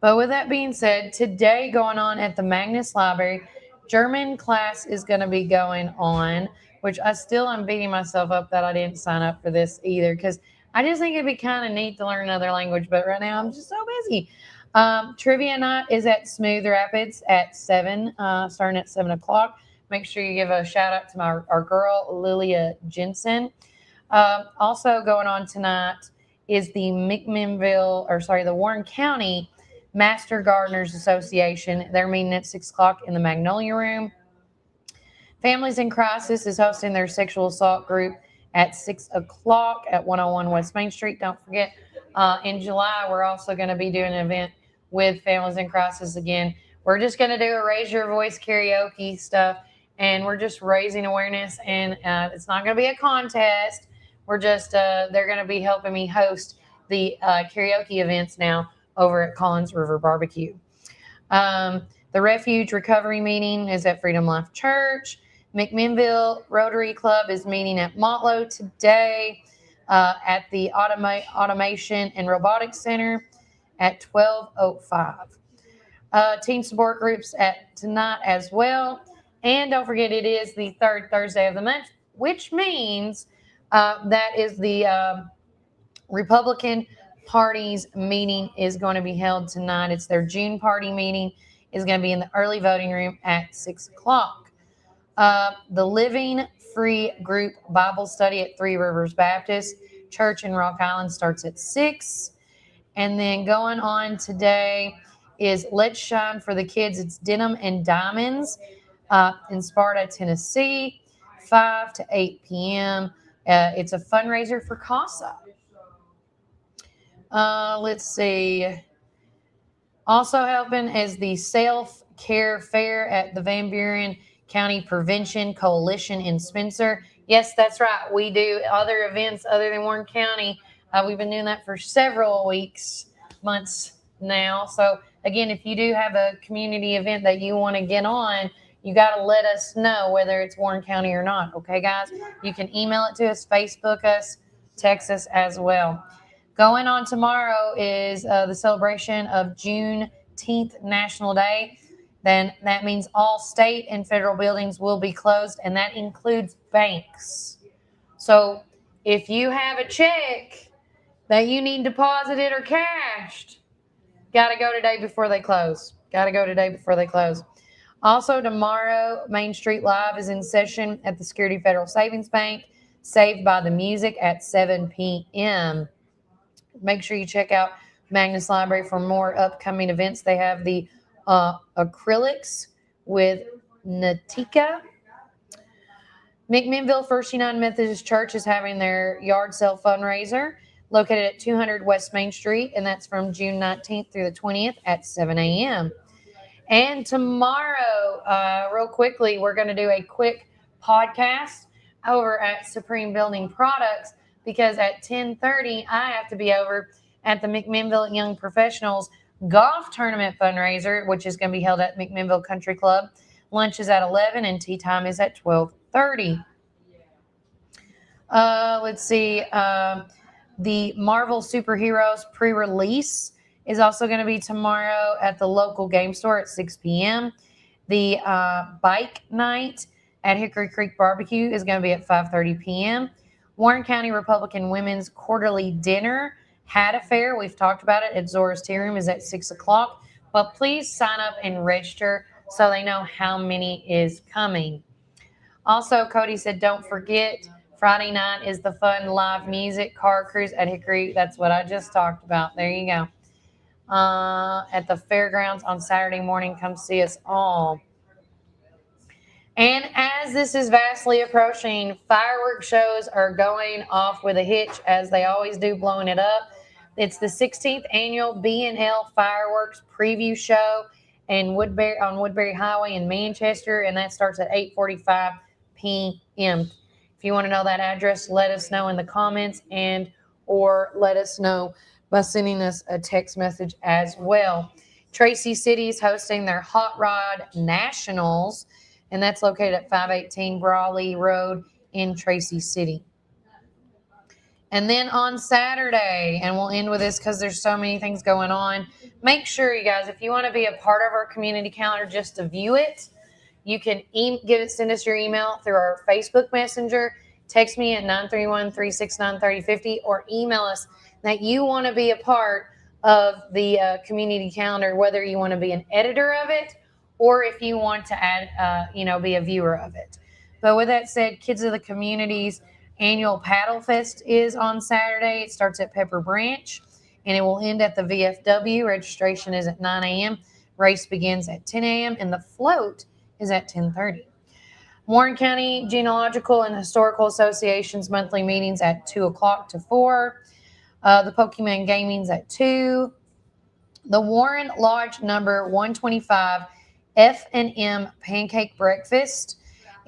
But with that being said, today going on at the Magnus Library, German class is going to be going on, which I'm beating myself up that I didn't sign up for this either, because I just think it'd be kind of neat to learn another language, but right now I'm just so busy. Trivia night is at Smooth Rapids at 7, starting at 7 o'clock. Make sure you give a shout out to our girl, Lilia Jensen. Also going on tonight is the the Warren County Master Gardeners Association. They're meeting at 6 o'clock in the Magnolia Room. Families in Crisis is hosting their sexual assault group at 6 o'clock at 101 West Main Street. Don't forget, in July, we're also going to be doing an event with Families in Crisis again. We're just going to do a Raise Your Voice karaoke stuff, and we're just raising awareness, and it's not going to be a contest. We're just, they're going to be helping me host the karaoke events now over at Collins River Barbecue. The Refuge Recovery meeting is at Freedom Life Church. McMinnville Rotary Club is meeting at Montlow today at the Automation and Robotics Center at 12:05. Team support groups at tonight as well. And don't forget, it is the third Thursday of the month, which means that is the Republican Party's meeting is going to be held tonight. It's their June party meeting. Is going to be in the early voting room at 6 o'clock. The Living Free Group Bible Study at Three Rivers Baptist Church in Rock Island starts at 6. And then going on today is Let's Shine for the Kids. It's Denim and Diamonds in Sparta, Tennessee, 5 to 8 p.m. It's a fundraiser for CASA. Let's see. Also helping is the Self-Care Fair at the Van Buren County Prevention Coalition in Spencer. Yes, that's right. We do other events other than Warren County. We've been doing that for several months now. So, again, if you do have a community event that you want to get on, you got to let us know whether it's Warren County or not. Okay, guys? You can email it to us, Facebook us, text us as well. Going on tomorrow is the celebration of Juneteenth National Day. Then that means all state and federal buildings will be closed, and that includes banks. So if you have a check that you need deposited or cashed, got to go today before they close. Also tomorrow, Main Street Live is in session at the Security Federal Savings Bank, Saved by the Music at 7 p.m. Make sure you check out Magnus Library for more upcoming events. They have the acrylics with Natika. McMinnville First United Methodist Church is having their yard sale fundraiser located at 200 West Main Street, and that's from June 19th through the 20th at 7 a.m. And tomorrow, real quickly, we're going to do a quick podcast over at Supreme Building Products, because at 10:30, I have to be over at the McMinnville Young Professionals Golf Tournament fundraiser, which is going to be held at McMinnville Country Club. Lunch is at 11 and tea time is at 12:30. Let's see. The Marvel Superheroes pre-release is also going to be tomorrow at the local game store at 6 p.m. The bike night at Hickory Creek Barbecue is going to be at 5:30 p.m. Warren County Republican Women's Quarterly Dinner Hat Affair, we've talked about it, at Zora's Tea Room is at 6 o'clock. But please sign up and register so they know how many is coming. Also, Cody said, don't forget, Friday night is the fun live music car cruise at Hickory. That's what I just talked about. There you go. At the fairgrounds on Saturday morning. Come see us all. And as this is vastly approaching, fireworks shows are going off with a hitch, as they always do, blowing it up. It's the 16th annual B&L Fireworks Preview Show on Woodbury Highway in Manchester, and that starts at 8:45 p.m. If you want to know that address, let us know in the comments or let us know by sending us a text message as well. Tracy City is hosting their Hot Rod Nationals, and that's located at 518 Brawley Road in Tracy City. And then on Saturday, and we'll end with this because there's so many things going on, make sure, you guys, if you want to be a part of our community calendar just to view it, you can send us your email through our Facebook Messenger, text me at 931-369-3050, or email us that you want to be a part of the community calendar, whether you want to be an editor of it or if you want to add, be a viewer of it. But with that said, Kids of the Community's annual Paddle Fest is on Saturday. It starts at Pepper Branch, and it will end at the VFW. Registration is at 9 a.m. Race begins at 10 a.m., and the float is at 10:30. Warren County Genealogical and Historical Association's monthly meetings at 2 o'clock to 4. The Pokemon Gaming's at 2. The Warren Lodge number 125 F&M Pancake Breakfast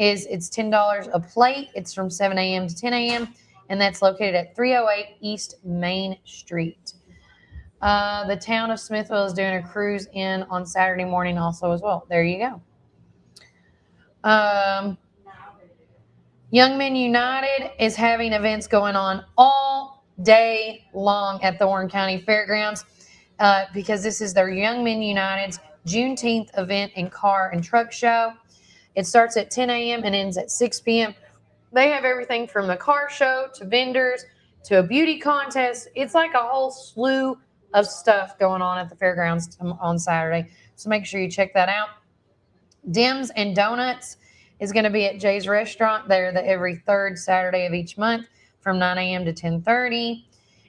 it's $10 a plate. It's from 7 a.m. to 10 a.m., and that's located at 308 East Main Street. The town of Smithville is doing a cruise in on Saturday morning also as well. There you go. Young Men United is having events going on all day long at the Warren County Fairgrounds because this is their Young Men United's Juneteenth event and car and truck show. It starts at 10 a.m. and ends at 6 p.m. They have everything from the car show to vendors to a beauty contest. It's like a whole slew of stuff going on at the fairgrounds on Saturday. So make sure you check that out. Dims and Donuts is going to be at Jay's Restaurant. They're every third Saturday of each month from 9 a.m. to 10:30.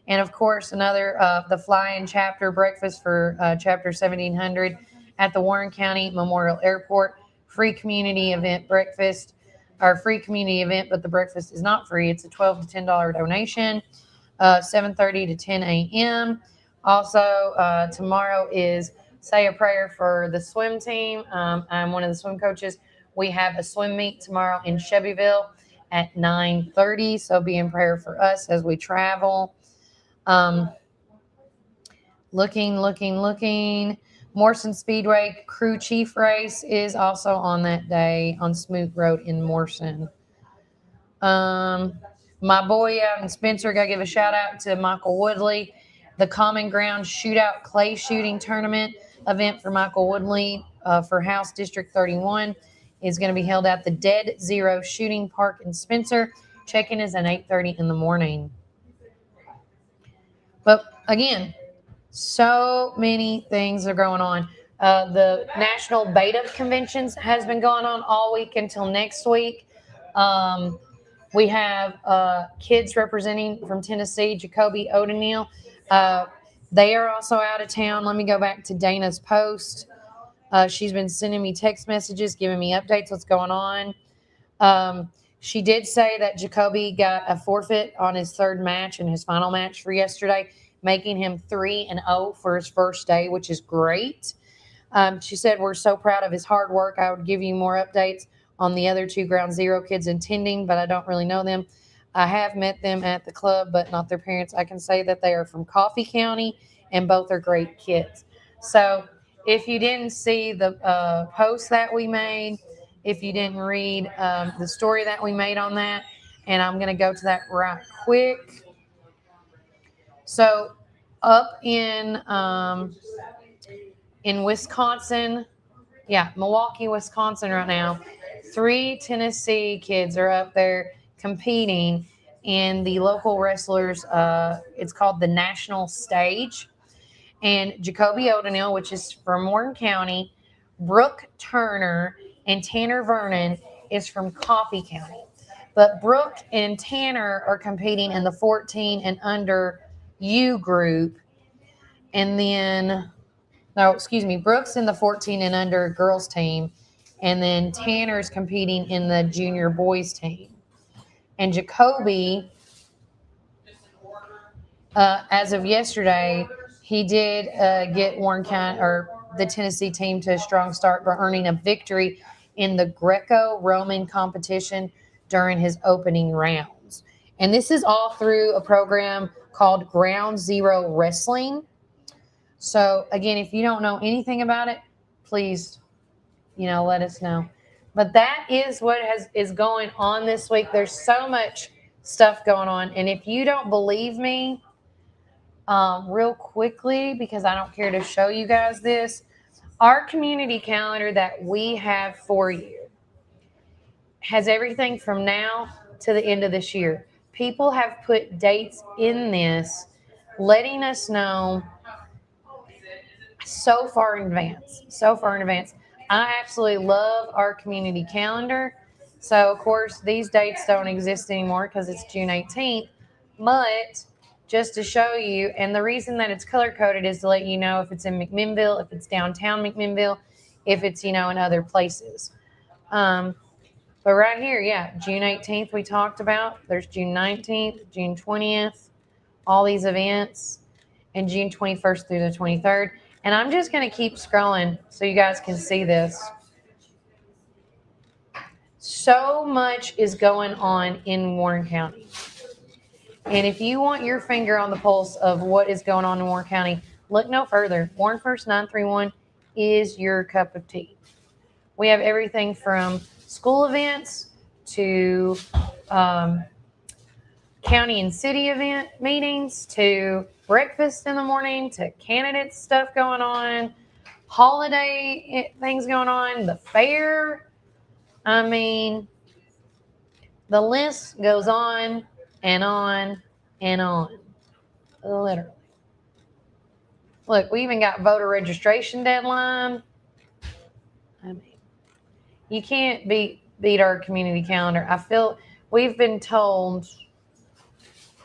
And, of course, the Fly-In Chapter Breakfast for Chapter 1700 at the Warren County Memorial Airport. Free community event breakfast, or free community event, but the breakfast is not free. It's a $12 to $10 donation, 7:30 to 10 a.m. Also, tomorrow is Say a Prayer for the swim team. I'm one of the swim coaches. We have a swim meet tomorrow in Shelbyville at 9:30, so be in prayer for us as we travel. Looking. Morrison Speedway Crew Chief Race is also on that day on Smoot Road in Morrison. My boy out in Spencer, got to give a shout out to Michael Woodley. The Common Ground Shootout Clay Shooting Tournament event for Michael Woodley for House District 31 is going to be held at the Dead Zero Shooting Park in Spencer. Check-in is at 8:30 in the morning. But again, so many things are going on. The National Beta Conventions has been going on all week until next week. We have kids representing from Tennessee, Jacoby O'Donnell. They are also out of town. Let me go back to Dana's post. She's been sending me text messages, giving me updates what's going on. She did say that Jacoby got a forfeit on his third match and his final match for yesterday, making him 3-0 for his first day, which is great. She said, we're so proud of his hard work. I would give you more updates on the other 2 Ground Zero kids intending, but I don't really know them. I have met them at the club, but not their parents. I can say that they are from Coffee County, and both are great kids. So if you didn't see the post that we made, if you didn't read the story that we made on that, and I'm going to go to that right quick. So up in Wisconsin, Milwaukee, Wisconsin right now, 3 Tennessee kids are up there competing in the local wrestlers. It's called the National Stage. And Jacoby O'Donnell, which is from Morgan County, Brooke Turner, and Tanner Vernon is from Coffee County. But Brooke and Tanner are competing in the 14 and under U group. And then, Brooke's in the 14 and under girls team. And then Tanner's competing in the junior boys team. And Jacoby, as of yesterday, he did get Warren County or the Tennessee team to a strong start by earning a victory in the Greco-Roman competition during his opening rounds. And this is all through a program called Ground Zero Wrestling. So again, if you don't know anything about it, please, let us know. But that is what is going on this week. There's so much stuff going on. And if you don't believe me, real quickly, because I don't care to show you guys this, our community calendar that we have for you has everything from now to the end of this year. People have put dates in this, letting us know so far in advance. I absolutely love our community calendar. So, of course, these dates don't exist anymore because it's June 18th. But just to show you, and the reason that it's color-coded is to let you know if it's in McMinnville, if it's downtown McMinnville, if it's, in other places. But right here, June 18th we talked about. There's June 19th, June 20th, all these events, and June 21st through the 23rd. And I'm just going to keep scrolling so you guys can see this. So much is going on in Warren County. And if you want your finger on the pulse of what is going on in Warren County, look no further. Warren First 931 is your cup of tea. We have everything from school events to county and city event meetings to breakfast in the morning to candidate stuff going on, holiday things going on, the fair. I mean, the list goes on and on and on. Literally. Look, we even got voter registration deadline. I mean, you can't beat our community calendar. I feel we've been told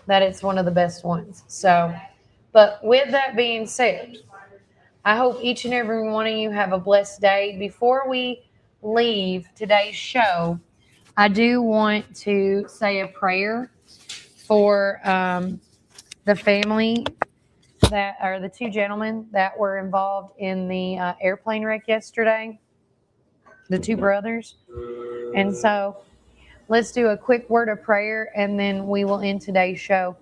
that it's one of the best ones. So, but with that being said, I hope each and every one of you have a blessed day. Before we leave today's show, I do want to say a prayer for the family that are the 2 gentlemen that were involved in the airplane wreck yesterday, the 2 brothers. And so let's do a quick word of prayer and then we will end today's show.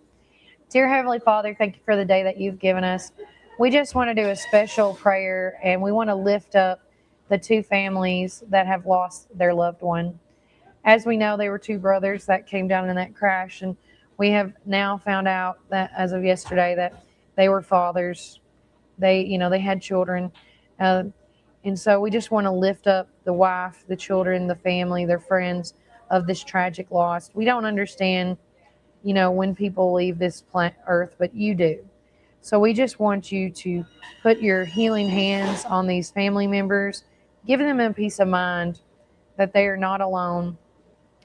Dear Heavenly Father, thank you for the day that you've given us. We just want to do a special prayer and we want to lift up the 2 families that have lost their loved one. As we know, they were 2 brothers that came down in that crash, and we have now found out that as of yesterday that they were fathers. They had children. And so we just want to lift up the wife, the children, the family, their friends of this tragic loss. We don't understand, when people leave this planet Earth, but you do. So we just want you to put your healing hands on these family members, give them a peace of mind that they are not alone,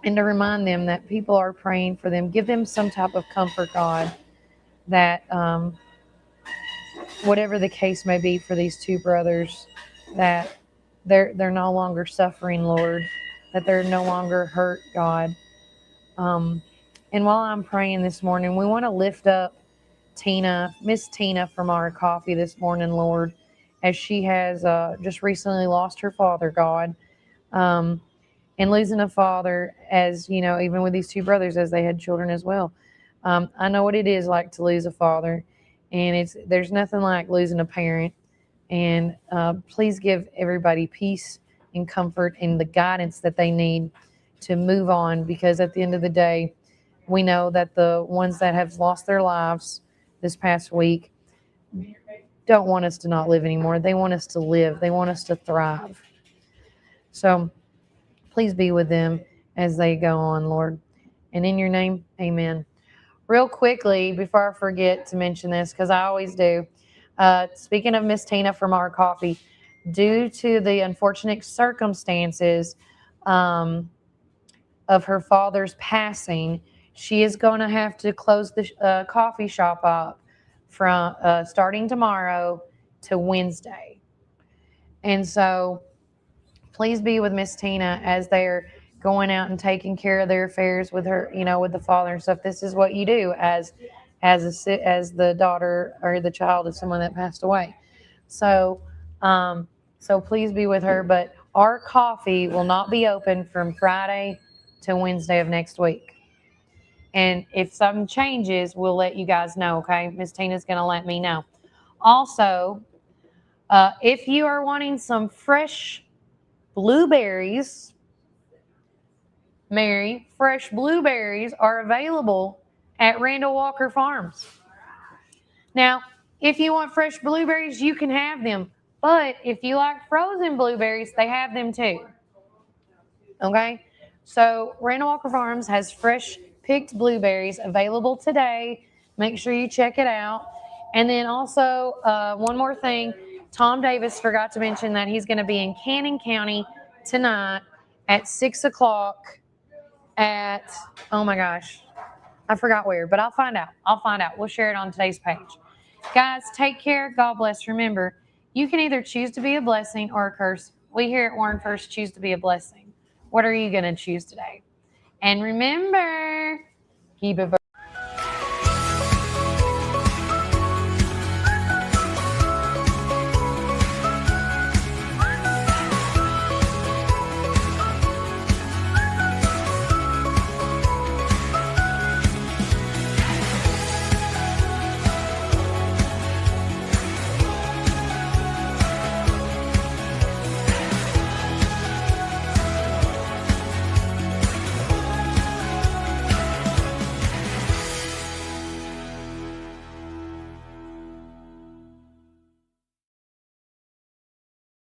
and to remind them that people are praying for them. Give them some type of comfort, God, that whatever the case may be for these 2 brothers, that they're no longer suffering, Lord, that they're no longer hurt, God. And while I'm praying this morning, we want to lift up Miss Tina from our coffee this morning, Lord, as she has just recently lost her father, God. And losing a father, as even with these 2 brothers, as they had children as well. I know what it is like to lose a father, and there's nothing like losing a parent. And please give everybody peace and comfort and the guidance that they need to move on, because at the end of the day, we know that the ones that have lost their lives this past week don't want us to not live anymore. They want us to live. They want us to thrive. So please be with them as they go on, Lord. And in your name, amen. Real quickly, before I forget to mention this, because I always do, speaking of Miss Tina from Our Coffee, due to the unfortunate circumstances of her father's passing, she is going to have to close the coffee shop up from starting tomorrow to Wednesday. And so please be with Miss Tina as they're going out and taking care of their affairs with her, with the father and stuff. This is what you do as the daughter or the child of someone that passed away. So please be with her. But Our Coffee will not be open from Friday to Wednesday of next week. And if something changes, we'll let you guys know, okay? Miss Tina's going to let me know. Also, if you are wanting some fresh blueberries, Mary, fresh blueberries are available at Randall Walker Farms. Now, if you want fresh blueberries, you can have them. But if you like frozen blueberries, they have them too. Okay? So Randall Walker Farms has fresh picked blueberries available today. Make sure you check it out. And then also, one more thing. Tom Davis forgot to mention that he's going to be in Cannon County tonight at 6 o'clock at, oh my gosh, I forgot where, but I'll find out. We'll share it on today's page. Guys, take care. God bless. Remember, you can either choose to be a blessing or a curse. We here at Warren First choose to be a blessing. What are you going to choose today? And remember, keep it